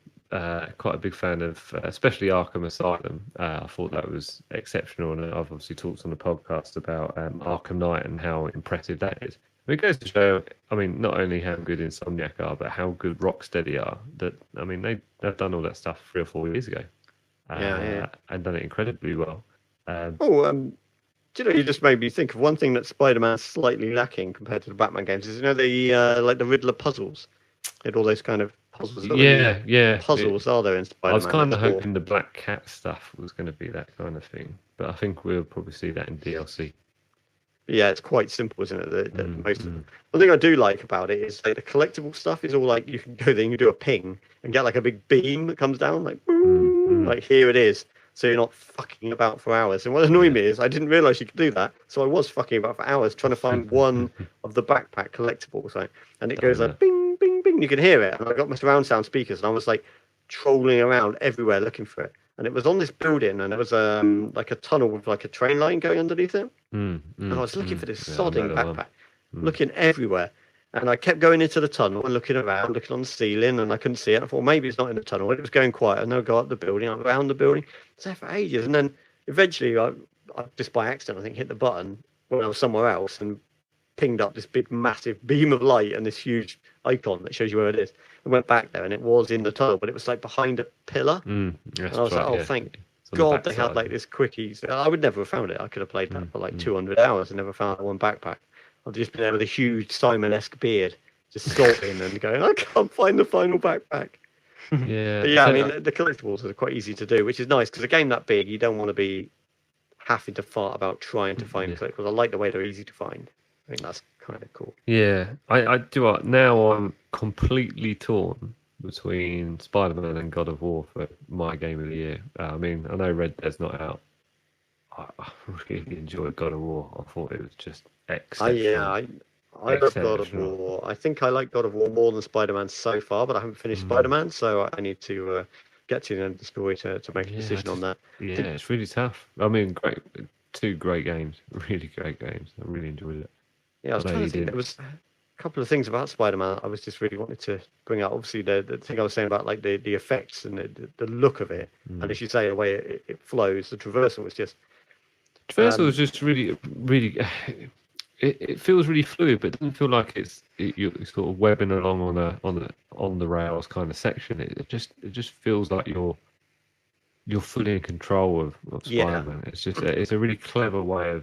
quite a big fan of, especially Arkham Asylum. I thought that was exceptional, and I've obviously talked on the podcast about Arkham Knight and how impressive that is. It goes to show, I mean, not only how good Insomniac are, but how good Rocksteady are. That, I mean, they've done all that stuff 3 or 4 years ago, and done it incredibly well. You just made me think of one thing that Spider-Man's slightly lacking compared to the Batman games is the like the Riddler puzzles. They had all those kind of puzzles. Puzzles are there in Spider-Man? I was kind of hoping the Black Cat stuff was going to be that kind of thing, but I think we'll probably see that in DLC. Yeah, it's quite simple, isn't it? The thing I do like about it is like the collectible stuff is all like you can go there and you do a ping and get like a big beam that comes down, like like here it is. So you're not fucking about for hours. And what annoyed me is I didn't realise you could do that. So I was fucking about for hours trying to find one of the backpack collectibles. Like, and it goes like bing, bing, bing. You can hear it. And I got my surround sound speakers and I was like trolling around everywhere looking for it. And it was on this building and there was like a tunnel with like a train line going underneath it. And I was looking for this sodding backpack, looking everywhere. And I kept going into the tunnel and looking around, looking on the ceiling, and I couldn't see it. I thought, maybe it's not in the tunnel. It was going quiet. And I'll go up the building, I'm around the building. It's there for ages. And then eventually, I just by accident, I think, hit the button when I was somewhere else and pinged up this big, massive beam of light and this huge icon that shows you where it is. I went back there, and it was in the tunnel, but it was like behind a pillar. And I was like, thank God they had like this quickies. I would never have found it. I could have played that for like 200 hours and never found one backpack. I've just been there with a huge Simon-esque beard, just sulking and going, I can't find the final backpack. Yeah. But yeah, I mean, the collectibles are quite easy to do, which is nice, because a game that big, you don't want to be having to fart about trying to find collectibles. I like the way they're easy to find. I think that's kind of cool. Yeah. I do. Now I'm completely torn between Spider-Man and God of War for my game of the year. I mean, I know Red Dead's not out. I really enjoyed God of War. I thought it was just exceptional. I love God of War. I think I like God of War more than Spider-Man so far, but I haven't finished Spider-Man, so I need to get to the end of the story to make a decision on that. Yeah, it's really tough. I mean, great, 2 great games, really great games. I really enjoyed it. Yeah, I was trying to think. There was a couple of things about Spider-Man I was just really wanted to bring up. Obviously, the thing I was saying about like the effects and the look of it, and as you say, the way it flows, the traversal was just. Traversal was just really, really. It feels really fluid, but it doesn't feel like you're sort of webbing along on the rails kind of section. It just feels like you're fully in control of Spider-Man. It's a really clever way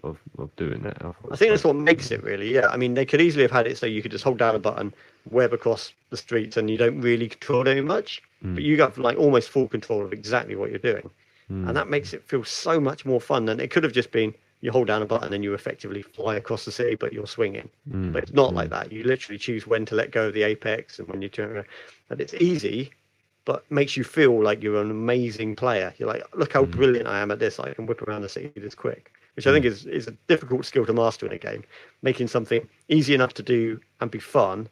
of doing that. I think that's what makes it really. Yeah, I mean they could easily have had it so you could just hold down a button, web across the streets, and you don't really control it much. But you got like almost full control of exactly what you're doing. And that makes it feel so much more fun than it could have just been you hold down a button and you effectively fly across the city, but you're swinging. Mm. But it's not like that. You literally choose when to let go of the apex and when you turn around. And it's easy, but makes you feel like you're an amazing player. You're like, look how brilliant I am at this. I can whip around the city this quick, which I think is a difficult skill to master in a game. Making something easy enough to do and be fun,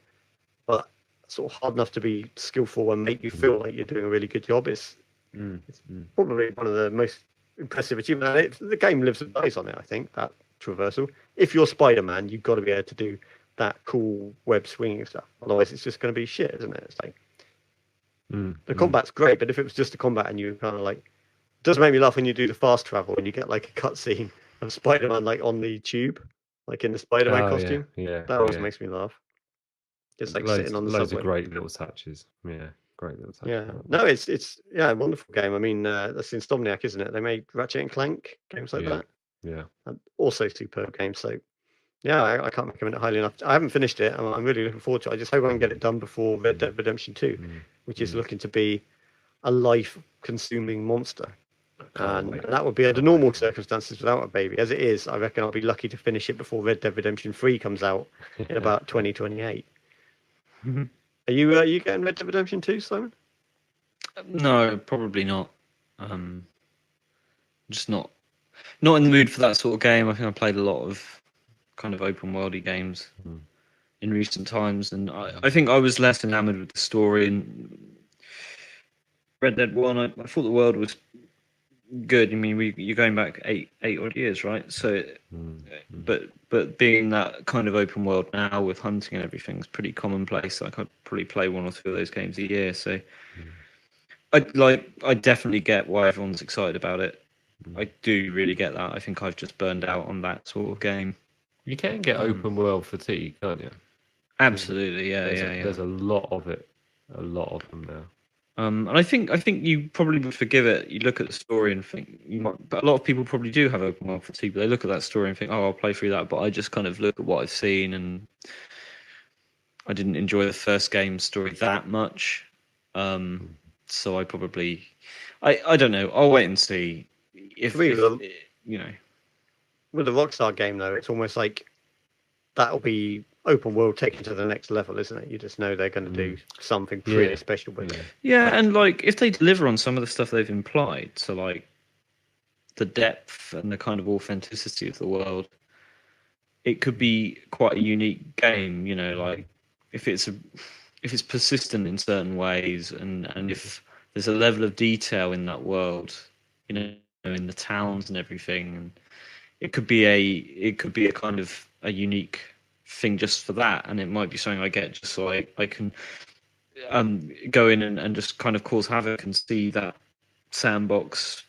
but sort of hard enough to be skillful and make you feel like you're doing a really good job is it's probably one of the most impressive achievements. The game lives and dies on it, I think, that traversal. If you're Spider-Man, you've got to be able to do that cool web swinging stuff. Otherwise, it's just going to be shit, isn't it? It's like the combat's great, but if it was just a combat and you kind of like, it does make me laugh when you do the fast travel and you get like a cutscene of Spider-Man like on the tube, like in the Spider-Man costume. Yeah, that always makes me laugh. Just like sitting on the loads subway. of great little touches. Yeah, great little touches. Yeah, no, it's a wonderful game. I mean, that's Insomniac, isn't it? They made Ratchet and Clank games like that. Yeah, And also superb games. So yeah, I can't recommend it highly enough. I haven't finished it. I'm really looking forward to it. I just hope I can get it done before Red Dead Redemption 2, which is looking to be a life-consuming monster. And that would be under normal circumstances without a baby. As it is, I reckon I'll be lucky to finish it before Red Dead Redemption 3 comes out in about 2028. Are you getting Red Dead Redemption 2, Simon? No, probably not. Just not in the mood for that sort of game. I think I played a lot of kind of open worldy games in recent times, and I think I was less enamored with the story. And Red Dead 1, I thought the world was good. I mean, you're going back eight odd years, right? So, but being that kind of open world now with hunting and everything is pretty commonplace. Like, I'd probably play one or two of those games a year. So, I definitely get why everyone's excited about it. I do really get that. I think I've just burned out on that sort of game. you can get open world fatigue, can't you? Absolutely, yeah. There's a lot of it, a lot of them now. And I think you probably would forgive it. You look at the story and think you might, but a lot of people probably do have open world fatigue. But they look at that story and think, "Oh, I'll play through that." But I just kind of look at what I've seen, and I didn't enjoy the first game story that much. So I probably, I don't know. I'll wait and see if you know. With the Rockstar game, though, it's almost like that'll be open world taken to the next level, isn't it? You just know they're going to do something pretty special with it. Yeah, and like if they deliver on some of the stuff they've implied, so like the depth and the kind of authenticity of the world, it could be quite a unique game. You know, like if it's persistent in certain ways, and if there's a level of detail in that world, you know, in the towns and everything, and it could be a kind of a unique thing just for that, and it might be something I get just so I can go in and just kind of cause havoc and see that sandbox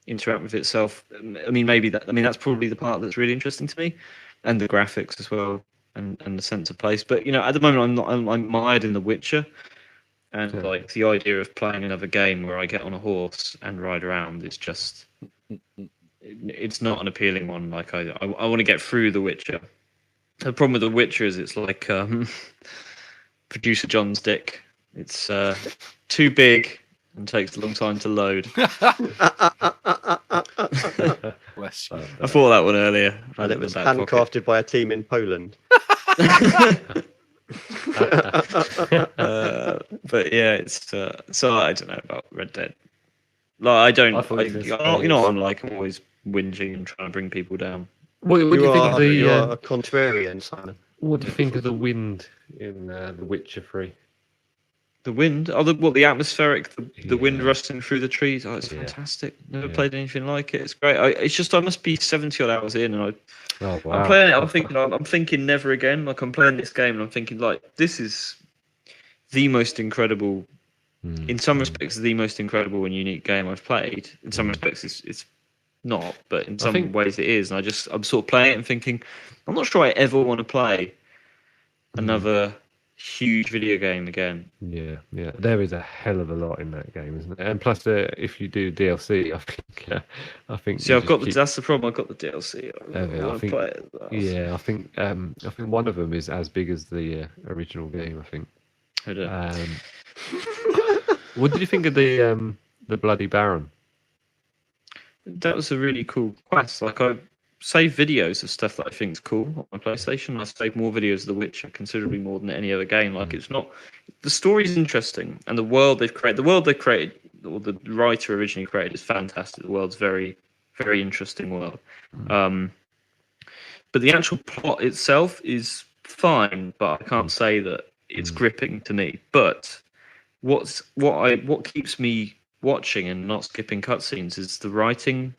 interact with itself. I mean, that's probably the part that's really interesting to me, and the graphics as well, and the sense of place. But you know, at the moment, I'm mired in The Witcher, and like the idea of playing another game where I get on a horse and ride around is just, it's not an appealing one. Like I want to get through The Witcher. The problem with The Witcher is it's like producer John's dick. It's too big and takes a long time to load. Bless you. I thought that one earlier. And it was handcrafted by a team in Poland. But yeah, it's so I don't know about Red Dead. Like you know what I'm like. I'm always whinging and trying to bring people down. What do you think of the? You are a contrarian, Simon. What do you think of the wind in The Witcher 3? The wind, the atmospheric, the wind rustling through the trees. Oh, it's fantastic. Never played anything like it. It's great. It's just I must be 70 odd hours in, and I'm playing it. I'm thinking never again. Like I'm playing this game, and I'm thinking like this is the most incredible. In some respects, the most incredible and unique game I've played. In some respects, it's not, but in some ways it is. And I'm sort of playing it and thinking, I'm not sure I ever want to play another huge video game again. Yeah. There is a hell of a lot in that game, isn't there? And plus, if you do DLC, I think. See, that's the problem. I've got the DLC. I think play it. Yeah, I think one of them is as big as the original game. I think. What did you think of the Bloody Baron? That was a really cool quest. Like save videos of stuff that I think is cool on my PlayStation. I save more videos of The Witcher, considerably more than any other game. Like, it's not, the story's interesting, and the world they've created, or the writer originally created, is fantastic. The world's very, very interesting world. But the actual plot itself is fine, but I can't say that it's gripping to me. But what keeps me watching and not skipping cutscenes is the writing,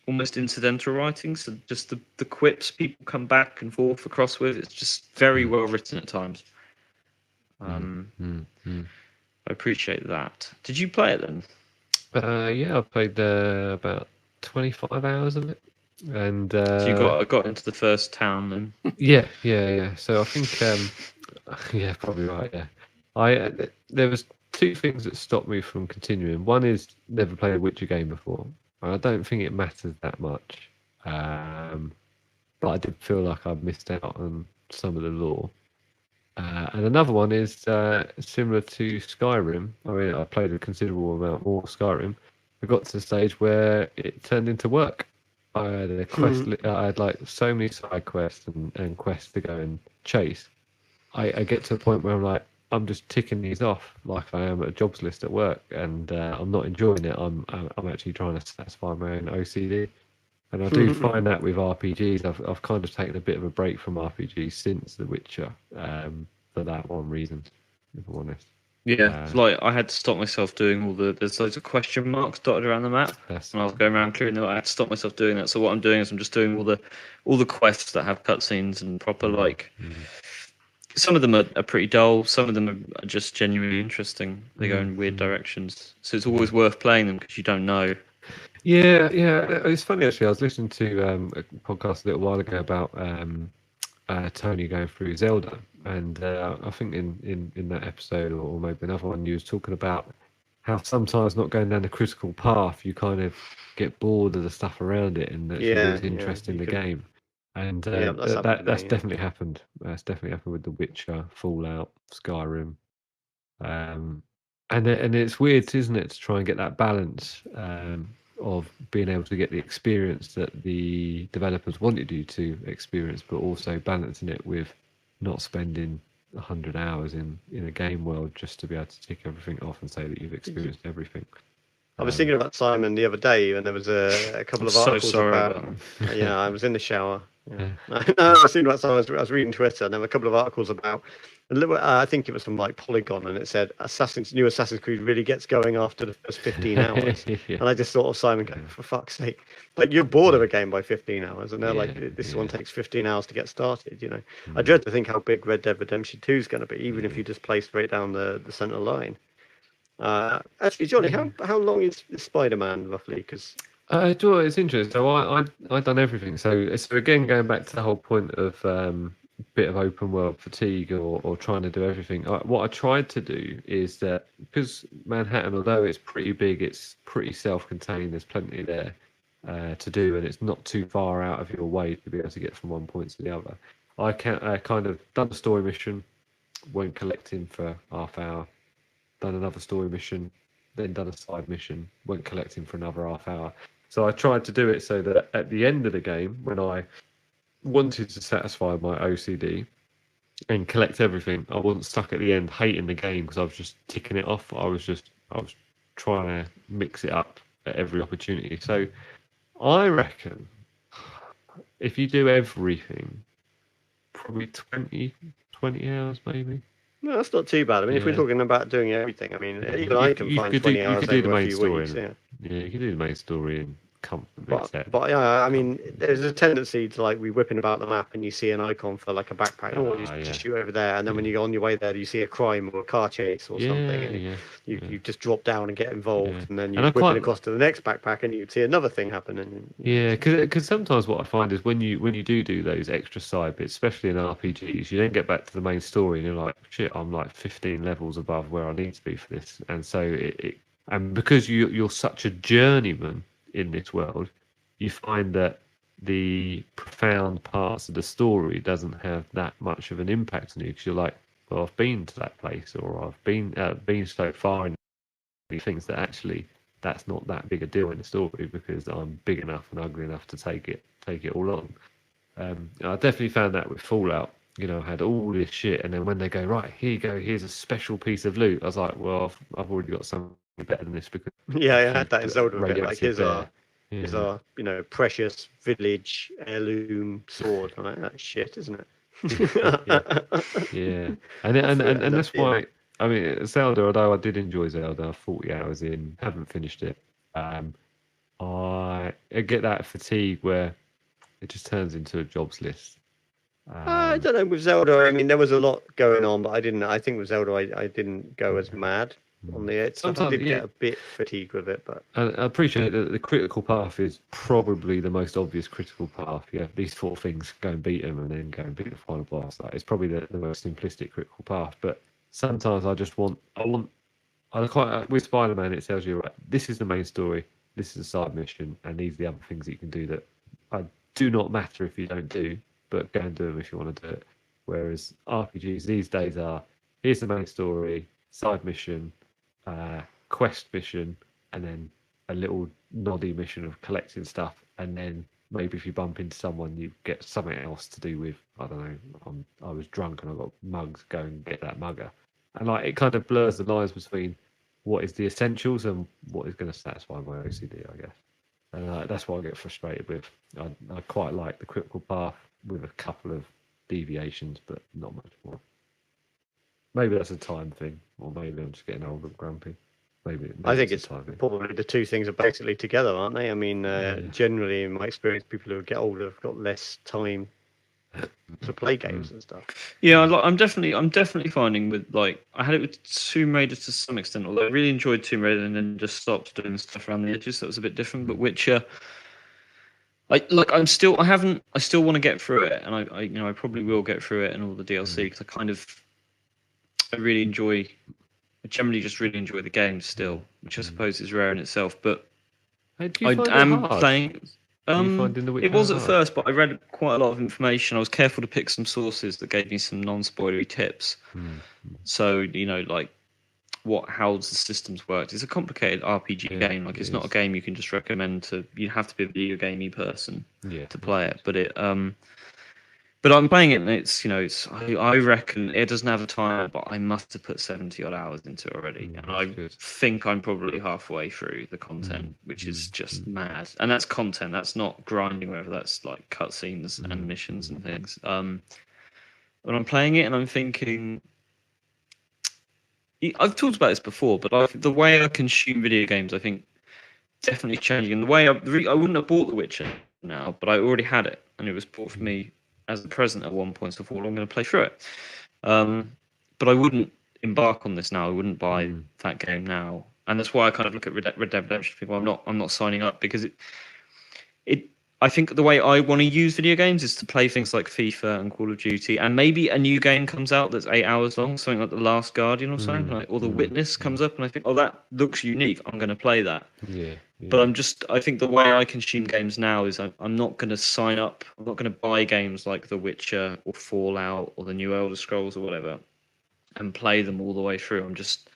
almost incidental writing. So just the quips people come back and forth across with. It's just very well written at times. I appreciate that. Did you play it then? Yeah, I played about 25 hours of it. And So you got into the first town then? yeah. So I think, yeah, probably right. Yeah, there was two things that stopped me from continuing. One is never played a Witcher game before. I don't think it matters that much, but I did feel like I missed out on some of the lore. And another one is similar to Skyrim. I mean, I played a considerable amount more Skyrim. I got to the stage where it turned into work. I had a quest. I had like so many side quests and quests to go and chase. I get to a point where I'm like, I'm just ticking these off like I am at a jobs list at work, and I'm not enjoying it. I'm actually trying to satisfy my own OCD, and I do find that with RPGs. I've kind of taken a bit of a break from RPGs since The Witcher, for that one reason, if I'm honest. Yeah, like I had to stop myself doing all there's loads of question marks dotted around the map, and I was going around clearing them. I had to stop myself doing that. So what I'm doing is I'm just doing all the quests that have cutscenes and proper Some of them are pretty dull. Some of them are just genuinely interesting. They go in weird directions. So it's always worth playing them because you don't know. Yeah. It's funny actually. I was listening to a podcast a little while ago about Tony going through Zelda, and I think in that episode, or maybe another one, you was talking about how sometimes not going down the critical path, you kind of get bored of the stuff around it, and that you lose interest in the game. And that's definitely happened. That's definitely happened with The Witcher, Fallout, Skyrim, and it's weird, isn't it, to try and get that balance of being able to get the experience that the developers wanted you to experience, but also balancing it with not spending 100 hours in a game world just to be able to tick everything off and say that you've experienced everything. I was thinking about Simon the other day, and there was a couple of articles about. Yeah, I was in the shower. Yeah. No, I was thinking about Simon. I was reading Twitter, and there were a couple of articles about. I think it was from like Polygon, and it said new Assassin's Creed really gets going after the first 15 hours. And I just thought of Simon going, for fuck's sake, like you're bored of a game by 15 hours, and they're like, this one takes 15 hours to get started. You know, I dread to think how big Red Dead Redemption 2 is going to be, even if you just play straight down the center line. Actually, Johnny, how long is Spider-Man roughly? Because it's interesting. So I done everything. So again, going back to the whole point of bit of open world fatigue or trying to do everything. What I tried to do is that because Manhattan, although it's pretty big, it's pretty self-contained. There's plenty there to do, and it's not too far out of your way to be able to get from one point to the other. I kind of done a story mission, went collecting for half hour. Done another story mission, then done a side mission, went collecting for another half hour. So I tried to do it so that at the end of the game, when I wanted to satisfy my OCD and collect everything, I wasn't stuck at the end hating the game because I was just ticking it off. I was trying to mix it up at every opportunity. So I reckon if you do everything, probably 20 hours maybe. No, that's not too bad. I mean, if we're talking about doing everything, I mean, even I can find 20 hours over a few weeks. Yeah, you can do the main story in comfort. But yeah, I mean, there's a tendency to like be whipping about the map and you see an icon for like a backpack. You shoot over there, and then when you go on your way there, you see a crime or a car chase or something, and you just drop down and get involved, and then you're whipping across to the next backpack, and you see another thing happen. And because sometimes what I find is when you do those extra side bits, especially in RPGs, you then get back to the main story and you're like, shit, I'm like 15 levels above where I need to be for this, and so and because you're such a journeyman in this world, you find that the profound parts of the story doesn't have that much of an impact on you because you're like, well, I've been to that place, or I've been so far in things that actually that's not that big a deal in the story because I'm big enough and ugly enough to take it take it all on. I definitely found that with Fallout. You know, I had all this shit, and then when they go, right, here you go, here's a special piece of loot, I was like, well, I've already got something better than this because Yeah, I I've had that in used Zelda a bit. Like radioactive here's bear. our precious village heirloom sword. I'm like, that's shit, isn't it? Yeah, and Threw it in a that's bin. why. I mean, Zelda. Although I did enjoy Zelda, 40 hours in, haven't finished it. I get that fatigue where it just turns into a jobs list. I don't know with Zelda. I mean, there was a lot going on, but I didn't. I think with Zelda, I didn't go as mad on the stuff. I Sometimes, did get a bit fatigued with it, but I appreciate that the critical path is probably the most obvious critical path. Yeah, these 4 things, go and beat them, and then go and beat the final boss. Like, it's probably the most simplistic critical path. But sometimes I quite with Spider-Man. It tells you, right, this is the main story, this is a side mission, and these are the other things that you can do that do not matter if you don't do, but go and do them if you want to do it. Whereas RPGs these days are, here's the main story, side mission, quest mission, and then a little noddy mission of collecting stuff, and then maybe if you bump into someone, you get something else to do with, I don't know, I was drunk and I got mugs, go and get that mugger. And like it kind of blurs the lines between what is the essentials and what is going to satisfy my OCD, I guess. And that's what I get frustrated with. I quite like the critical path with a couple of deviations, but not much more. Maybe that's a time thing, or maybe I'm just getting old and grumpy. Maybe I think it's a time thing. probably the two things are basically together, aren't they? I mean, generally in my experience, people who get older have got less time to play games and stuff. Yeah, I'm definitely finding with like I had it with Tomb Raider to some extent, although I really enjoyed Tomb Raider and then just stopped doing stuff around the edges. That was a bit different. But Witcher, I still want to get through it, and I probably will get through it and all the DLC because I generally just really enjoy the game still, which I suppose is rare in itself. But Hey, do you I find it am hard? playing. Are you finding the Witcher It was at hard? first, but I read quite a lot of information. I was careful to pick some sources that gave me some non-spoilery tips. So like how the systems worked. It's a complicated RPG game. Like it's not a game you can just recommend to. You have to be a video gamey person to play it. But but I'm playing it, and it's I reckon it doesn't have a timer, but I must have put 70 odd hours into it already, and I think I'm probably halfway through the content, which is just mad. And that's content. That's not grinding, whatever. That's like cutscenes and missions and things. When I'm playing it, and I'm thinking, I've talked about this before, but the way I consume video games, I think, definitely changing. And the way I wouldn't have bought The Witcher now, but I already had it, and it was bought for me as a present at one point, so I thought, I'm going to play through it. But I wouldn't embark on this now. I wouldn't buy that game now, and that's why I kind of look at Red Dead Redemption. People, I'm not signing up because I think the way I want to use video games is to play things like FIFA and Call of Duty, and maybe a new game comes out that's 8 hours long, something like The Last Guardian or something, or The Witness comes up, and I think, that looks unique. I'm going to play that. Yeah. But I think the way I consume games now is I'm not going to sign up. I'm not going to buy games like The Witcher or Fallout or the new Elder Scrolls or whatever and play them all the way through. I'm just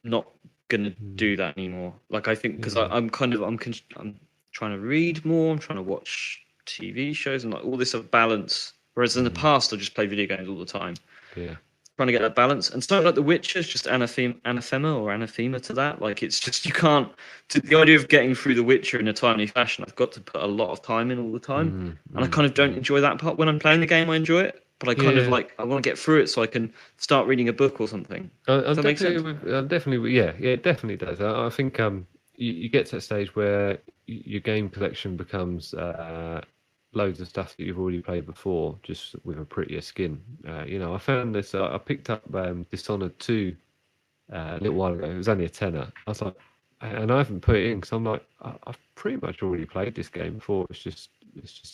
not going to do that anymore. Like I think because I'm trying to read more. I'm trying to watch TV shows and like all this balance. Whereas in the past, I just played video games all the time. Yeah. Trying to get that balance, and something like The Witcher is just anathema to that. Like it's just you can't. The idea of getting through The Witcher in a timely fashion, I've got to put a lot of time in all the time, and I kind of don't enjoy that part. When I'm playing the game, I enjoy it, but I kind of I want to get through it so I can start reading a book or something. Does that make sense? Definitely, it definitely does. I think you get to that stage where your game collection becomes loads of stuff that you've already played before, just with a prettier skin. I found this. I picked up Dishonored 2 a little while ago. It was only a tenner. I was like, and I haven't put it in because I'm like, I've pretty much already played this game before. It's just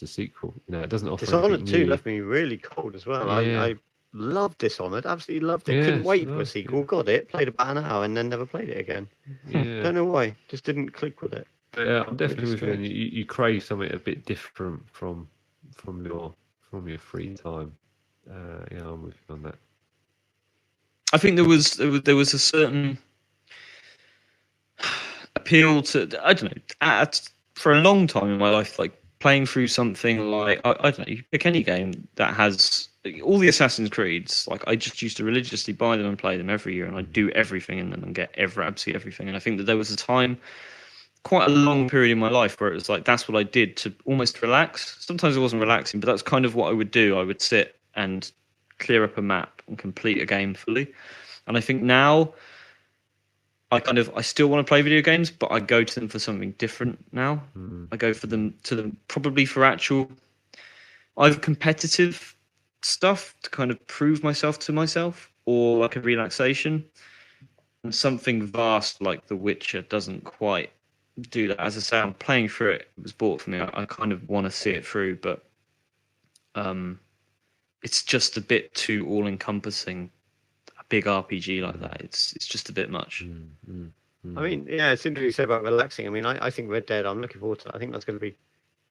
a sequel. It doesn't offer Dishonored anything 2 new. left me really cold as well. Yeah. I loved Dishonored, absolutely loved it. Couldn't wait for a sequel. Got it, played about an hour, and then never played it again. Yeah. Don't know why. Just didn't click with it. Yeah, I'm definitely with you. You crave something a bit different from your free time. I'm with you on that. I think there was a certain appeal to, I don't know, for a long time in my life, like playing through something like I don't know, you pick any game that has all the Assassin's Creeds. Like I just used to religiously buy them and play them every year, and I do everything in them and get absolutely everything. And I think that there was a time, quite a long period in my life, where it was like that's what I did to almost relax. Sometimes it wasn't relaxing, but that's kind of what I would do. I would sit and clear up a map and complete a game fully. And I think now I still want to play video games, but I go to them for something different now. I go for them probably for actual either competitive stuff to kind of prove myself to myself, or like a relaxation. And something vast like The Witcher doesn't quite do that. As I say, I'm playing through it. It was bought for me. I kind of want to see it through, but it's just a bit too all-encompassing. A big RPG like that, it's just a bit much. I mean, yeah, it's interesting you say about relaxing. I mean, I think Red Dead, I'm looking forward to it. I think that's going to be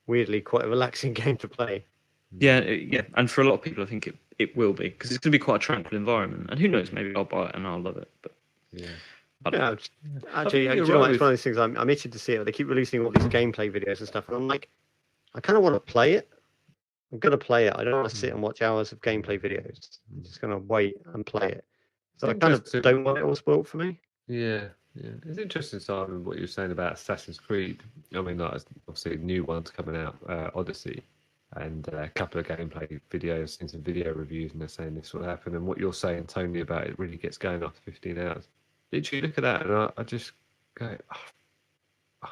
weirdly quite a relaxing game to play. Yeah, and for a lot of people, I think it will be, because it's going to be quite a tranquil environment. And who knows, maybe I'll buy it and I'll love it. But actually, you know what, it's one of those things I'm itching to see it. They keep releasing all these gameplay videos and stuff, and I'm like, I kind of want to play it. I'm going to play it. I don't want to sit and watch hours of gameplay videos. I'm just going to wait and play it. So I kind of don't want it all spoiled for me. Yeah. It's interesting, Simon, what you're saying about Assassin's Creed. I mean, like, obviously, new ones coming out, Odyssey, and a couple of gameplay videos, seen some video reviews, and they're saying this will happen. And what you're saying, Tony, about it really gets going after 15 hours. Literally, look at that, and I just go, I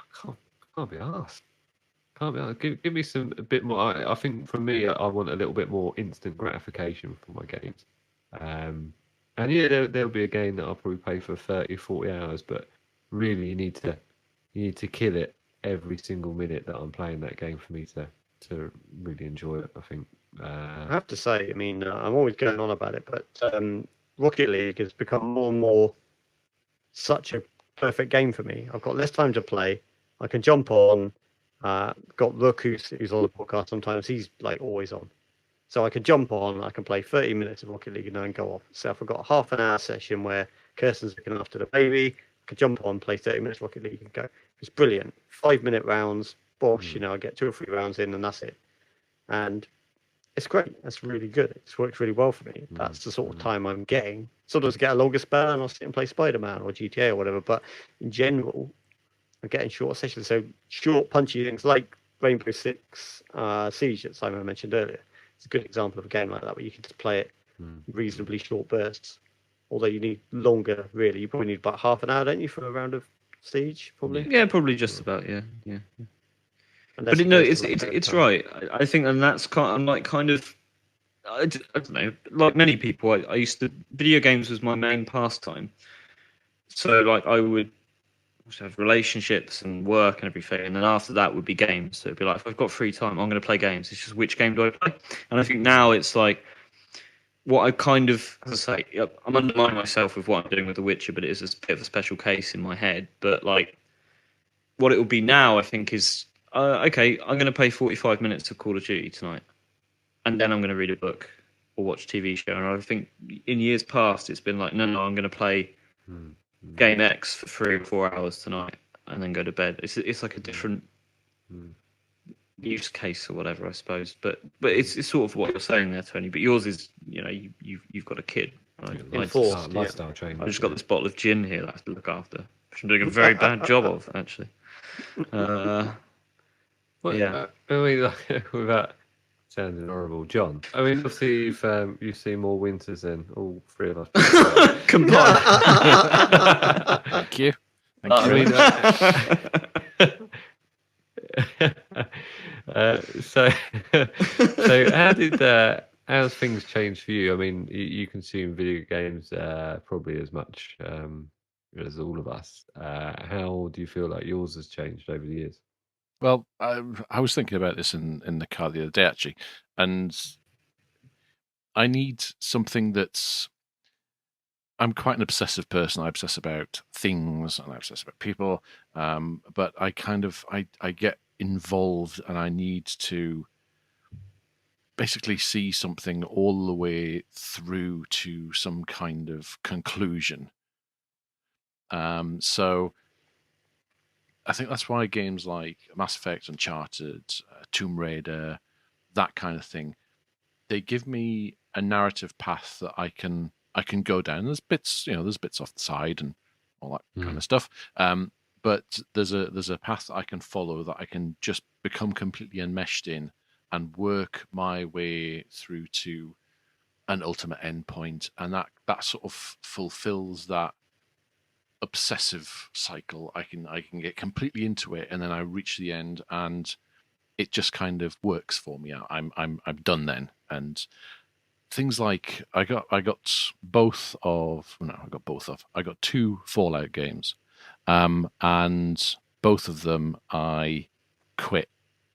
can't be asked. Can't be asked. Give me a bit more. I think for me, I want a little bit more instant gratification for my games. And yeah, there'll be a game that I'll probably play for 30, 40 hours, but really you need to kill it every single minute that I'm playing that game for me to really enjoy it, I think. I have to say, I mean, I'm always going on about it, but Rocket League has become more and more such a perfect game for me. I've got less time to play. I can jump on. Got Rook, who's on the podcast sometimes. He's like always on. So I can jump on, I can play 30 minutes of Rocket League and then go off. So if I've got a half an hour session where Kirsten's looking after the baby, I can jump on, play 30 minutes of Rocket League and go. It's brilliant. 5-minute rounds, bosh, I get 2 or 3 rounds in and that's it. And it's great. That's really good. It's worked really well for me. That's the sort of time I'm getting. Sometimes I get a longer spell and I'll sit and play Spiderman or GTA or whatever. But in general, I'm getting short sessions. So short, punchy things like Rainbow Six Siege that Simon mentioned earlier. It's a good example of a game like that where you can just play it reasonably short bursts. Although you need longer, really. You probably need about half an hour, don't you, for a round of Siege, probably? Yeah, probably just about, yeah. But it's right. I think, and that's kind of, I don't know, like many people, I used to, video games was my main pastime. So, like, I would have relationships and work and everything, and then after that would be games. So it'd be like, if I've got free time, I'm going to play games. It's just, which game do I play? And I think now it's like, what I kind of, as I say, I'm undermining myself with what I'm doing with The Witcher, but it is a bit of a special case in my head. But like, what it will be now, I think, is okay, I'm going to play 45 minutes of Call of Duty tonight, and then I'm going to read a book or watch a TV show. And I think in years past, it's been like, no, I'm going to play Game X for 3 or 4 hours tonight, and then go to bed. It's like a different use case or whatever, I suppose. But it's sort of what you're saying there, Tony. But yours is, you've got a kid. Lifestyle training. I've just got this bottle of gin here that I have to look after, which I'm doing a very bad job of, actually. I mean, without sounding horrible, John. I mean, obviously you've seen more winters than all 3 of us. Combined. Thank you. So how's things changed for you? I mean, you consume video games probably as much as all of us. How do you feel like yours has changed over the years? Well, I was thinking about this in the car the other day, actually, and I need something that's... I'm quite an obsessive person. I obsess about things and I obsess about people, but I get involved and I need to basically see something all the way through to some kind of conclusion. So I think that's why games like Mass Effect, Uncharted, Tomb Raider, that kind of thing. They give me a narrative path that I can go down. There's bits off the side and all that kind of stuff. But there's a path that I can follow that I can just become completely enmeshed in and work my way through to an ultimate endpoint, and that sort of fulfills that obsessive cycle. I can get completely into it, and then I reach the end, and it just kind of works for me. I'm done then. And things like I got two Fallout games, and both of them I quit,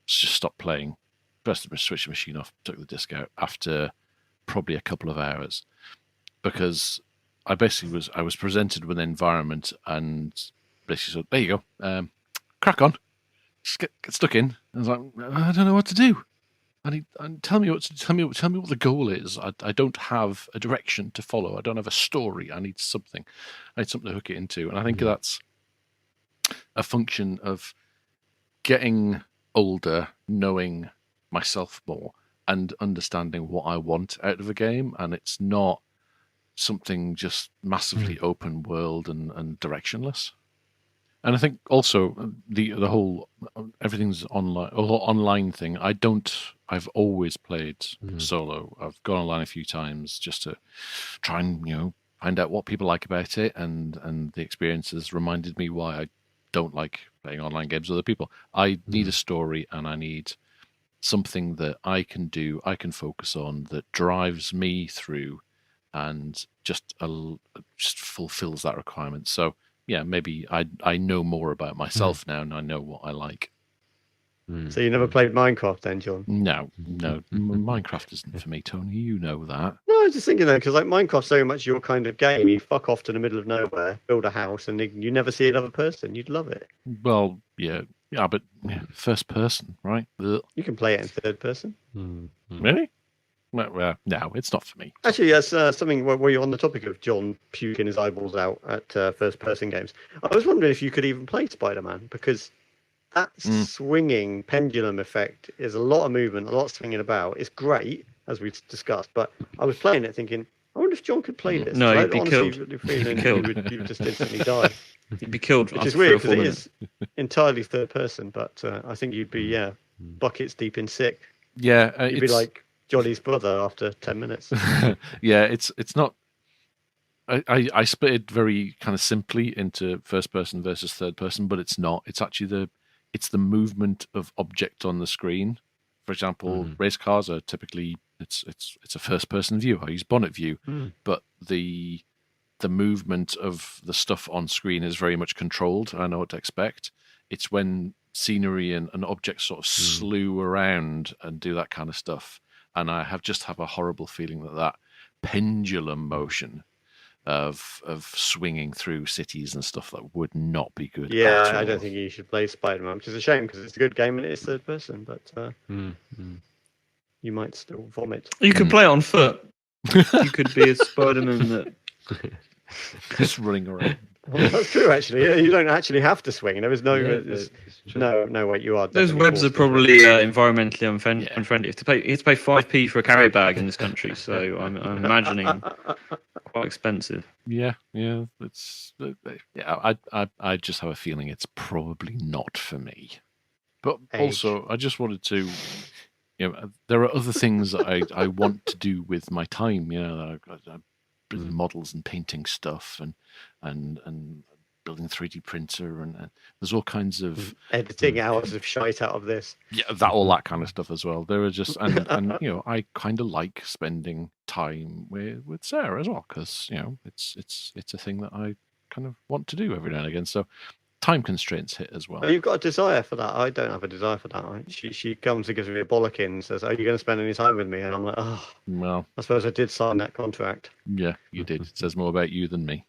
just stopped playing, switched the machine off, took the disc out after probably a couple of hours, because I was presented with an environment and basically said, there you go, crack on, just get stuck in. I was like, I don't know what to do. Tell me what the goal is. I don't have a direction to follow. I don't have a story. I need something to hook it into. And I think that's a function of getting older, knowing myself more, and understanding what I want out of a game. And it's not something just massively open world and directionless. And I think also the whole everything's online thing. I've always played solo. I've gone online a few times just to try and find out what people like about it, and the experiences reminded me why I don't like playing online games with other people. I need a story, and I need something that I can do, I can focus on, that drives me through, and just fulfills that requirement. So yeah, maybe I know more about myself now, and I know what I like. So you never played Minecraft then, John? No. Minecraft isn't for me, Tony. You know that. No, I was just thinking though, because like Minecraft's so much your kind of game. You fuck off to the middle of nowhere, build a house, and you never see another person. You'd love it. Well, yeah, but first person, right? Ugh. You can play it in third person. Really? Well, no, it's not for me. Actually, yes, something where you're on the topic of John puking his eyeballs out at first-person games. I was wondering if you could even play Spider-Man, because that swinging pendulum effect is a lot of movement, a lot of swinging about. It's great, as we've discussed, but I was playing it thinking, I wonder if John could play this. No, he'd be killed. You just instantly die. You'd be killed. Which is weird, because it is entirely third person, but I think you'd be, buckets deep in sick. Yeah. You'd be like Johnny's brother after 10 minutes. Yeah, it's not. I split it very kind of simply into first person versus third person, but it's not. It's actually it's the movement of object on the screen. For example, race cars are typically it's a first person view. I use bonnet view, but the movement of the stuff on screen is very much controlled. I know what to expect. It's when scenery and objects sort of slew around and do that kind of stuff. And I have a horrible feeling that pendulum motion of swinging through cities and stuff that would not be good. Yeah, I don't think you should play Spider-Man, which is a shame, because it's a good game and it's third person, but you might still vomit. You could play it on foot. You could be a Spider-Man that just running around. Well, that's true, actually. You don't actually have to swing. There is no, no way you are. Those webs are probably environmentally unfriendly. You have to pay 5p for a carry bag in this country, so I'm imagining quite expensive. Yeah. I just have a feeling it's probably not for me. But also, I just wanted to. There are other things that I want to do with my time. Models and painting stuff and building 3D printer and there's all kinds of editing hours of shite out of this. Yeah, all that kind of stuff as well. There are just and I kind of like spending time with Sarah as well, because it's a thing that I kind of want to do every now and again. So time constraints hit as well. Oh, you've got a desire for that. I don't have a desire for that. She comes and gives me a bollocking and says, "Are you going to spend any time with me?" And I'm like, "Oh, well, I suppose I did sign that contract." Yeah, you did. It says more about you than me.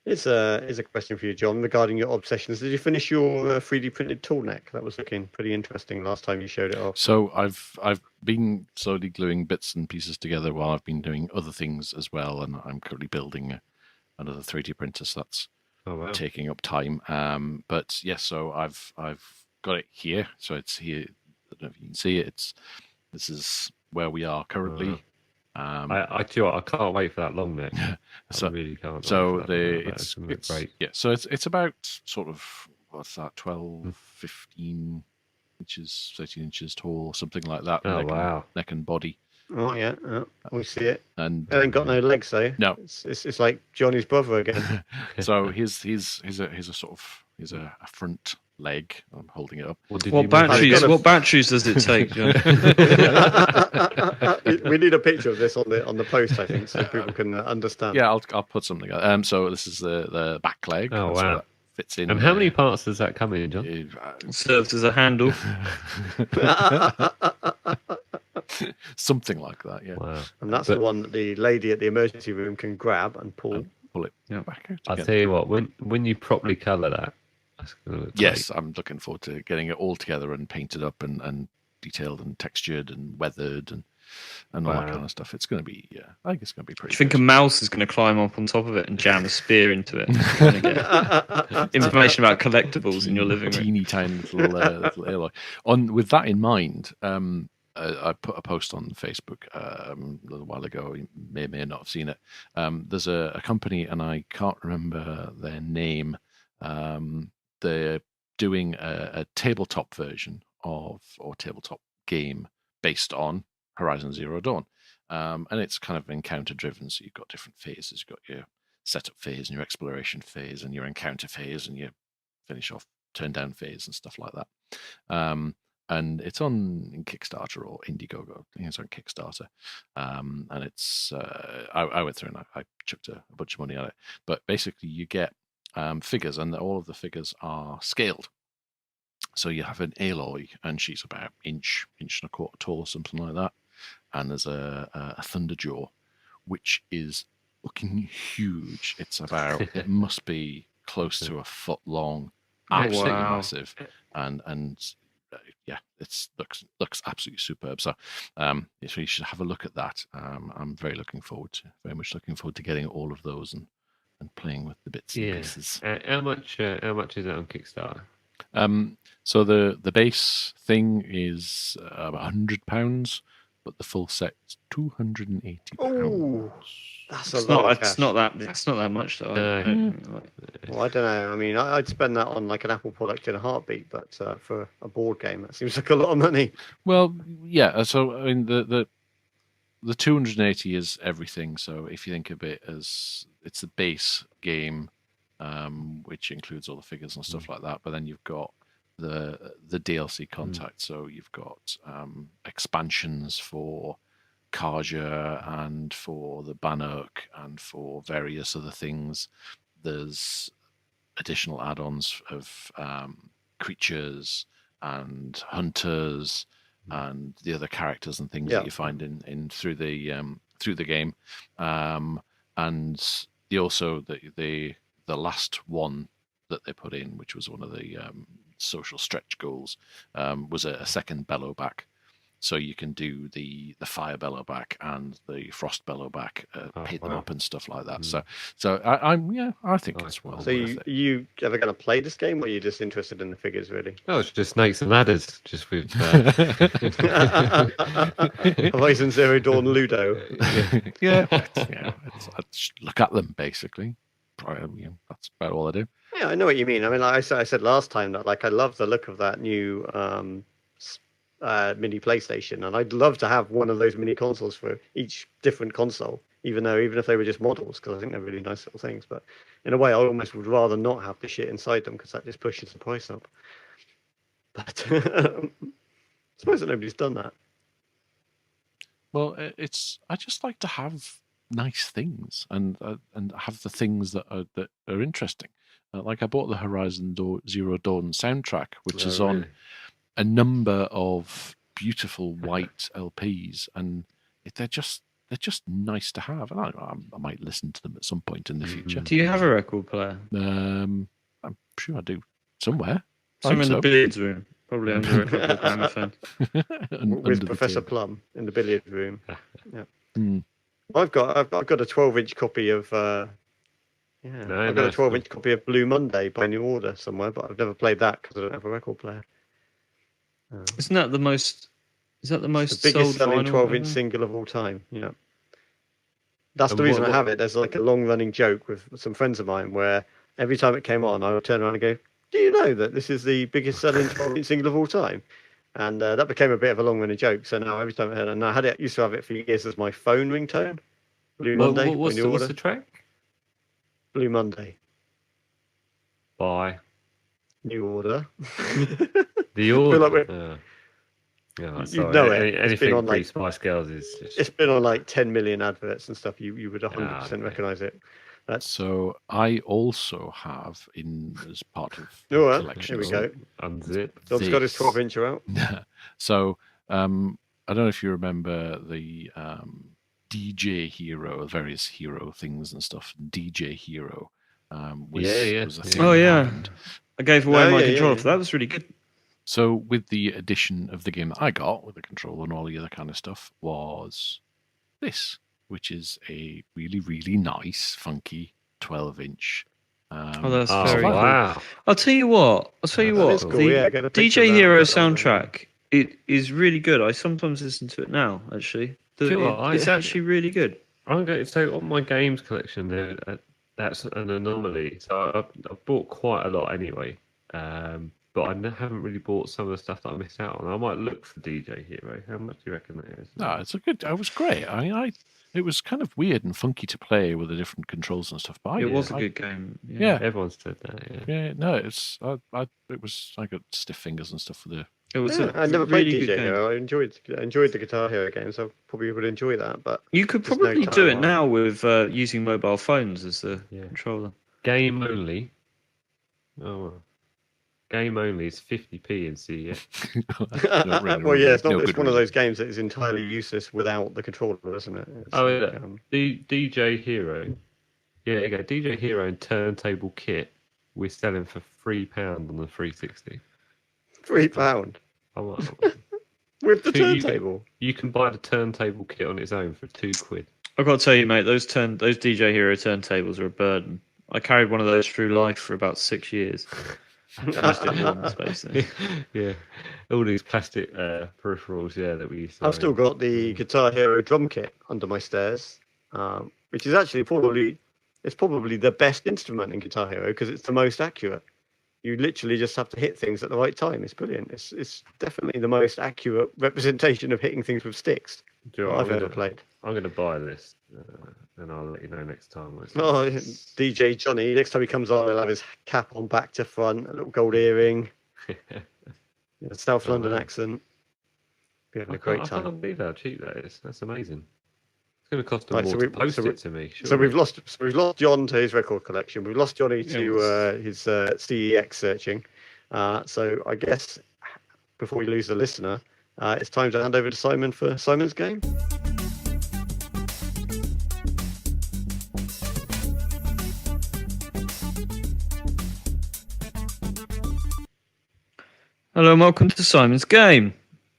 It's a question for you, John, regarding your obsessions. Did you finish your 3D printed tool neck? That was looking pretty interesting last time you showed it off. So I've been slowly gluing bits and pieces together while I've been doing other things as well, and I'm currently building another 3D printer. So that's taking up time. But yes, so I've got it here. So it's here don't know if you can see it. This is where we are currently. I can't wait for that long neck. So, I really can't. So it's great. Yeah. So it's about sort of what's that, 12, 15 inches, 13 inches tall, something like that. Oh wow! Neck and body. Oh yeah, we see it. And it ain't got no legs though. No, it's like Johnny's brother again. So he's a front leg. I'm holding it up. What batteries does it take, John? We need a picture of this on the post, I think, so people can understand. Yeah, I'll put something. So this is the back leg. Oh wow! Fits in. And how many parts does that come in, John? It serves as a handle. Something like that, yeah. Wow. And that's the one that the lady at the emergency room can grab and pull it back out. I'll tell you what, when you properly colour that, that's going to look yes, great. I'm looking forward to getting it all together and painted up and detailed and textured and weathered and all that kind of stuff. It's going to be, I think it's going to be pretty. Do you think a mouse is going to climb up on top of it and jam a spear into it? And get information about collectibles in your living room. Teeny tiny little alloy. With that in mind, I put a post on Facebook a little while ago. You may not have seen it. There's a company, and I can't remember their name. They're doing a tabletop version or tabletop game based on Horizon Zero Dawn. And it's kind of encounter driven. So you've got different phases. You've got your setup phase and your exploration phase and your encounter phase and your finish off turn down phase and stuff like that. And it's on Kickstarter or Indiegogo. I think it's on Kickstarter. And it's I went through and I chucked a bunch of money at it. But basically you get figures, and all of the figures are scaled. So you have an Aloy, and she's about inch and a quarter tall, something like that. And there's a Thunderjaw, which is fucking huge. It's about, it must be close to a foot long, absolutely massive, and yeah, it looks absolutely superb. So, so you should have a look at that. I'm very much looking forward to getting all of those and playing with the bits and pieces. How much is it on Kickstarter? So the base thing is £100, but the full set's £280. Oh, that's it's not that much though. Well, I don't know. I mean, I'd spend that on like an Apple product in a heartbeat, but for a board game, that seems like a lot of money. Well, yeah. So I mean, the 280 is everything. So if you think of it as it's the base game, which includes all the figures and stuff like that, but then you've got the DLC content. So you've got expansions for Karja and for the Bannock and for various other things. There's additional add-ons of creatures and hunters and the other characters and things that you find in through the game, and also the last one that they put in, which was one of the social stretch goals, was a second bellow back. So you can do the fire bellow back and the frost bellow back, pit them up and stuff like that. So I think it's well. So you ever going to play this game, or are you just interested in the figures, really? Oh, it's just snakes and ladders, just with Horizon Zero Dawn Ludo. Yeah. I just look at them basically. That's about all I do. Yeah, I know what you mean. I mean, like I said last time that like I love the look of that new mini PlayStation, and I'd love to have one of those mini consoles for each different console, even if they were just models, because I think they're really nice little things. But in a way, I almost would rather not have the shit inside them, because that just pushes the price up. But I suppose that nobody's done that. Well, I just like to have nice things and have the things that are interesting. Like I bought the Horizon Zero Dawn soundtrack, which is on a number of beautiful white LPs, and they're just nice to have. And I might listen to them at some point in the future. Do you have a record player? I'm sure I do somewhere. Somewhere in the billiards room, probably under a couple of gramophone. With Professor Plum in the billiard room. Yeah. Mm. I've got a 12-inch copy of. I've got a 12-inch copy of Blue Monday by New Order somewhere, but I've never played that because I don't have a record player. Isn't that the most? Is that the most The biggest sold selling vinyl 12-inch ever? single of all time. Yeah. That's And the reason what- I have it. There's like a long-running joke with some friends of mine where every time it came on, I would turn around and go, "Do you know that this is the biggest selling 12-inch single of all time?" And that became a bit of a long-running joke. So now every time I heard it, and I used to have it for years as my phone ringtone. Blue Monday. What's New what's Order. the track? Blue Monday. By New Order. the feel Order. like we're- Yeah, You sorry. know it. It's been Anything on, like- pre-Spice Girls is It's just... been on like 10 million adverts and stuff. You would 100% okay. recognise it. So I also have as part of All right, collection. here we go. Unzip. John's got his This. 12-incher out. So I don't know if you remember the DJ Hero, various hero things and stuff. DJ Hero was a thing Oh, that yeah. happened. I gave away Oh, my yeah, controller yeah. for that. That was really good. So with the addition of the game that I got with the controller and all the other kind of stuff was this, which is a really, really nice, funky 12-inch. Oh, that's Oh, very cool. wow. I'll tell you what. That is cool, The yeah, get a picture DJ of that, Hero put it on there. soundtrack. It is really good. I sometimes listen to it now. Actually, Do you know what, it's actually really good. So on my games collection, that's an anomaly. So I've bought quite a lot anyway, but I haven't really bought some of the stuff that I missed out on. I might look for DJ Hero. How much do you reckon that is? No, it was great. I mean, it was kind of weird and funky to play with the different controls and stuff. But It was a good game. Yeah. Everyone said that. Yeah. Yeah, no, I got stiff fingers and stuff for the. It was Yeah, a I never played really DJ good game. Hero. I enjoyed the Guitar Hero games. I probably would enjoy that, but You could There's no probably time do it on. now with using mobile phones as the Yeah. controller. Game only. Oh, well. Game only is 50p in CEX. well, yeah, it's no it's good one of reason. those games that is entirely useless without the controller, isn't it? It's Oh, like, yeah. DJ Hero. Yeah, there you go. DJ Hero and turntable kit. We're selling for £3 on the 360. £3 I might- with the So you- turntable. You can buy the turntable kit on its own for £2. I've got to tell you, mate, those DJ Hero turntables are a burden. I carried one of those through life for about 6 years. Used it once, basically. Yeah, all these plastic peripherals. Yeah, that we used to. I've still got the Guitar Hero drum kit under my stairs, which is actually probably the best instrument in Guitar Hero because it's the most accurate. You literally just have to hit things at the right time. It's brilliant. It's definitely the most accurate representation of hitting things with sticks Do you know what, I've ever played. I'm going to buy this, and I'll let you know next time. Oh, DJ Jonny, next time he comes on, he'll have his cap on back to front, a little gold earring, a South London accent. Be having a great I time. can't believe how cheap that is. That's amazing. It's going to cost them Right, more so to we- post so we- it to me. So we've lost John to his record collection. We've lost Jonny to his CEX searching. So I guess before we lose the listener, it's time to hand over to Simon for Simon's game. Hello and welcome to Simon's Game.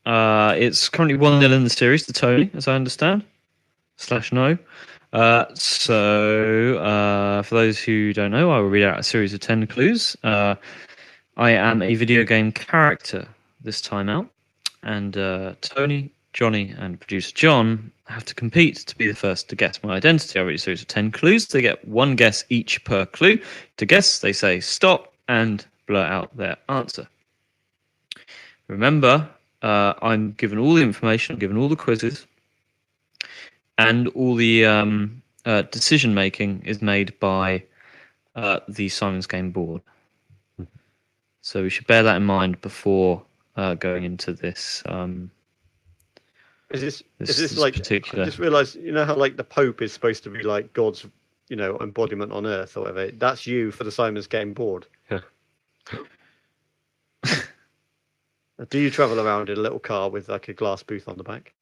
It's currently 1-0 in the series to Tony, as I understand. /no. For those who don't know, I will read out a series of 10 clues. I am a video game character this time out. And Tony, Jonny, and producer John have to compete to be the first to guess my identity. I read a series of 10 clues. They get one guess each per clue. To guess, they say stop and blurt out their answer. Remember, I'm given all the information, I'm given all the quizzes, and all the decision making is made by the Simon's Game board. So we should bear that in mind before going into this. Is This this like? particular- I just realised, you know how like the Pope is supposed to be like God's, embodiment on earth or whatever. That's you for the Simon's Game board. Yeah. Do you travel around in a little car with like a glass booth on the back?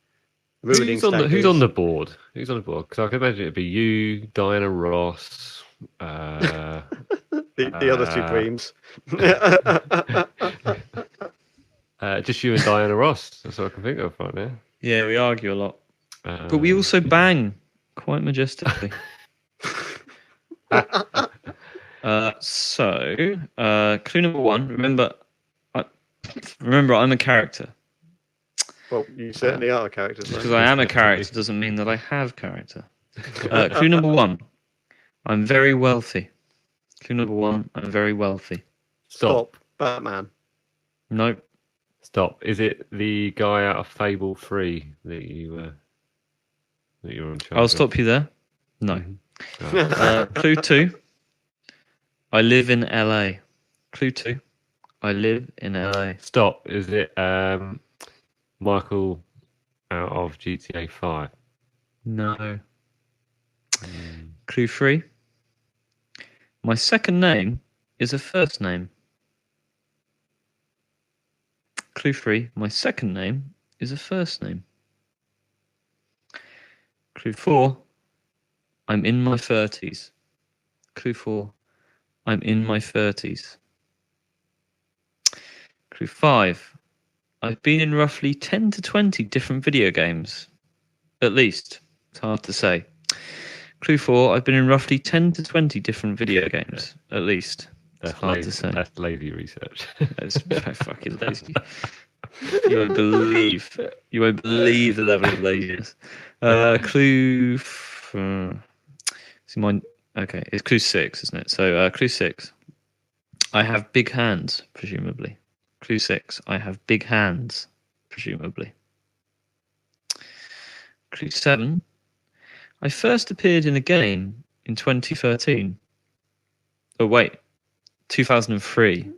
Ruining Who's on stag-do's? the board? Who's on the board? Because I can imagine it'd be you, Diana Ross. the other Supremes. Just you and Diana Ross. That's what I can think of right now. Yeah, we argue a lot. But we also bang quite majestically. Clue number one. Remember, Remember, I'm a character. Well, you certainly are characters. Because I am a character doesn't mean that I have character. Clue number 1. I'm very wealthy. Clue number 1. I'm very wealthy. Stop. Batman. Nope. Stop. Is it the guy out of Fable 3 that you're on charge I'll stop you there. No. Clue 2. I live in LA. Clue 2. I live in LA. Stop. Is it Michael out of GTA 5? No. Clue 3. My second name is a first name. Clue 3. My second name is a first name. Clue 4. I'm in my 30s. Clue 4. I'm in my 30s. Clue 5. I've been in roughly 10 to 20 different video games. At least. It's hard to say. Clue 4. I've been in roughly 10 to 20 different video games. At least. It's hard to say. That's lazy research. That's fucking lazy. You won't believe the level of laziness. Clue. Okay, it's clue 6, isn't it? So clue 6. I have big hands, presumably. Clue 6. I have big hands, presumably. Clue 7. I first appeared in a game in 2013. Oh wait, 2003.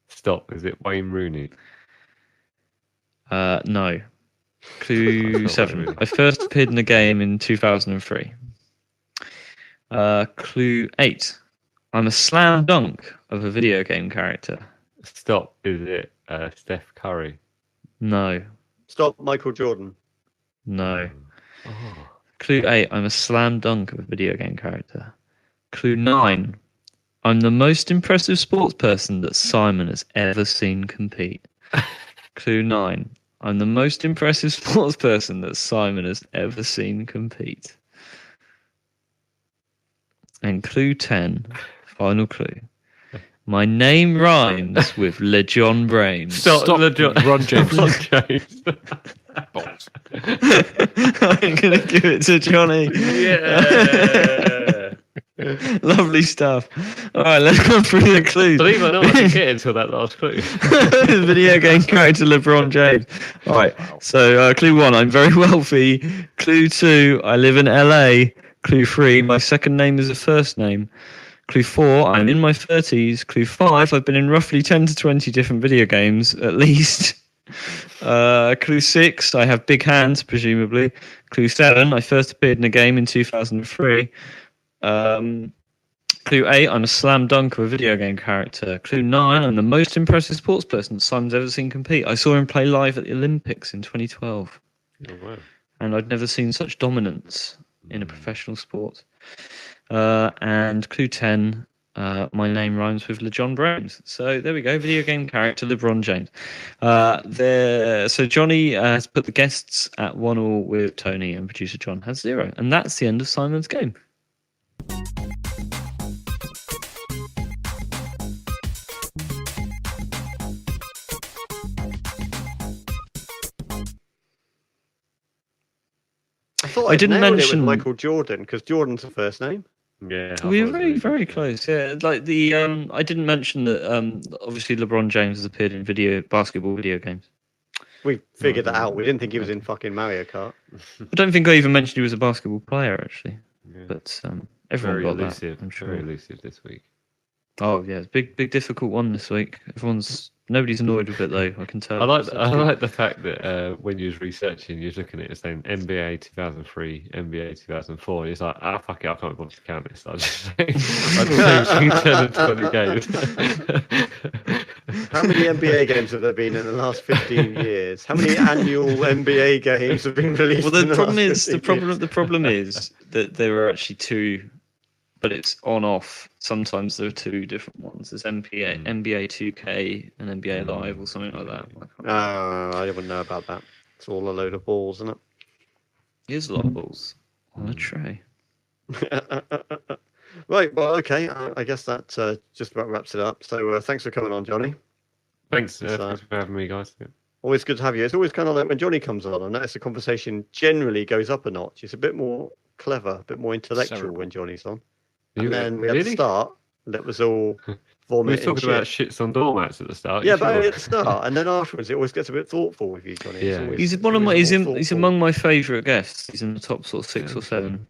Stop. Is it Wayne Rooney? No. Clue 7. I first appeared in a game in 2003. Clue 8. I'm a slam dunk of a video game character. Stop. Is it Steph Curry? No. Stop. Michael Jordan. No. Oh. Clue 8. I'm a slam dunk of a video game character. Clue 9. I'm the most impressive sports person that Simon has ever seen compete. Clue 9. I'm the most impressive sports person that Simon has ever seen compete. And clue 10, final clue. My name rhymes with LeJon Brames. Stop. Ron James. Ron James. Balls. I'm going to give it to Jonny. Yeah. Lovely stuff. All right, let's go through the clues. Believe it or not, I didn't get into that last clue. Video game character LeBron James. All right, so clue 1, I'm very wealthy. Clue 2, I live in LA. Clue 3, my second name is a first name. Clue 4, I'm in my 30s. Clue 5, I've been in roughly 10 to 20 different video games, at least. Clue 6, I have big hands, presumably. Clue 7, I first appeared in a game in 2003. Clue 8, I'm a slam dunk of a video game character. Clue 9, I'm the most impressive sports person that Simon's ever seen compete. I saw him play live at the Olympics in 2012. Oh, wow. And I'd never seen such dominance in a professional sport. And clue 10, my name rhymes with LeJon Brames. So there we go, video game character LeBron James. So Jonny has put the guests at 1-1 with Tony, and producer John has 0. And that's the end of Simon's game. I didn't nailed mention it with Michael Jordan because Jordan's the first name. Yeah, We were very, very close. Yeah, like the I didn't mention that. Obviously, LeBron James has appeared in basketball video games. We figured that out. We didn't think he was in fucking Mario Kart. I don't think I even mentioned he was a basketball player actually. Yeah. But everyone Very got elusive. that. I'm sure. Very elusive this week. Oh yeah, it's big difficult one this week. Nobody's annoyed with it though. I can tell. I like the fact that when you was researching, you was looking at it saying NBA 2003, NBA 2004, and it's like, fuck it, I can't bother to count this. I'll just say, I'd say 10 and 20 games. How many NBA games have there been in the last 15 years? How many annual NBA games have been released? Well, the problem is that there are actually two, but it's on off. Sometimes there are two different ones. There's NBA 2K and NBA Live or something like that. I wouldn't know about that. It's all a load of balls, isn't it? Here's a lot of balls on a tray. Right, well, okay. I guess that just about wraps it up. So thanks for coming on, Jonny. Thanks for having me, guys. Yeah. Always good to have you. It's always kind of like when Jonny comes on, I notice the conversation generally goes up a notch. It's a bit more clever, a bit more intellectual Cerebral. when Jonny's on. And then Really? at the start, that was all We were vomiting talking shit. about shits on doormats at the start. Yeah, you but sure? at the start, and then afterwards, it always gets a bit thoughtful with you, Jonny. Yeah. He's one of my. He's among my favourite guests. He's in the top sort of 6 or 7.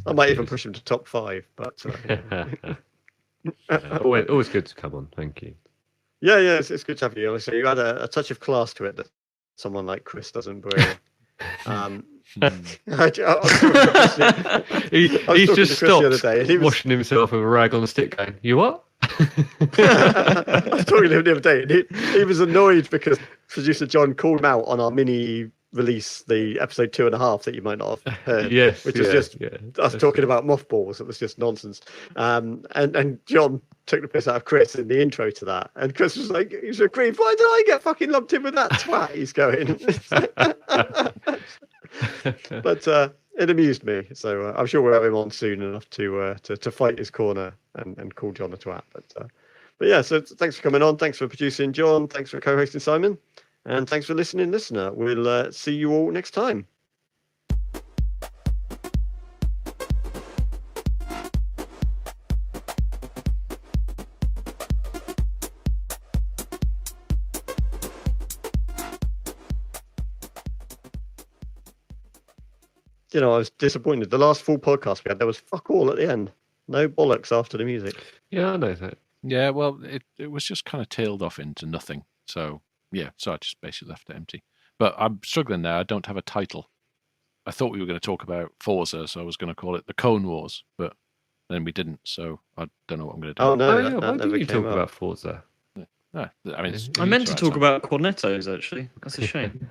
I might even push him to top 5, but always good to come on. Thank you. yeah, it's good to have you. Honestly, you had a touch of class to it that someone like Chris doesn't bring. He's just stopped day, washing himself with a rag on a stick going, you what? I was talking to him the other day, and he was annoyed because producer John called him out on our mini release, the episode 2.5 that you might not have heard. Yes, which was just us talking about mothballs. It was just nonsense. And John took the piss out of Chris in the intro to that, and Chris was like, "He's agreed. Why did I get fucking lumped in with that twat?" He's going. But it amused me, so I'm sure we'll have him on soon enough to fight his corner and call John a twat. But yeah, so thanks for coming on. Thanks for producing, John. Thanks for co-hosting, Simon. And thanks for listening, listener. We'll see you all next time. You know, I was disappointed. The last full podcast we had, there was fuck all at the end. No bollocks after the music. Yeah, I know that. Yeah, well, it was just kind of tailed off into nothing. So, yeah, so I just basically left it empty. But I'm struggling now. I don't have a title. I thought we were going to talk about Forza, so I was going to call it the Cone Wars, but then we didn't, so I don't know what I'm going to do. Oh, no. Yeah, why didn't you talk about Forza? No, I mean, I meant to talk about cornetos, actually. That's a shame.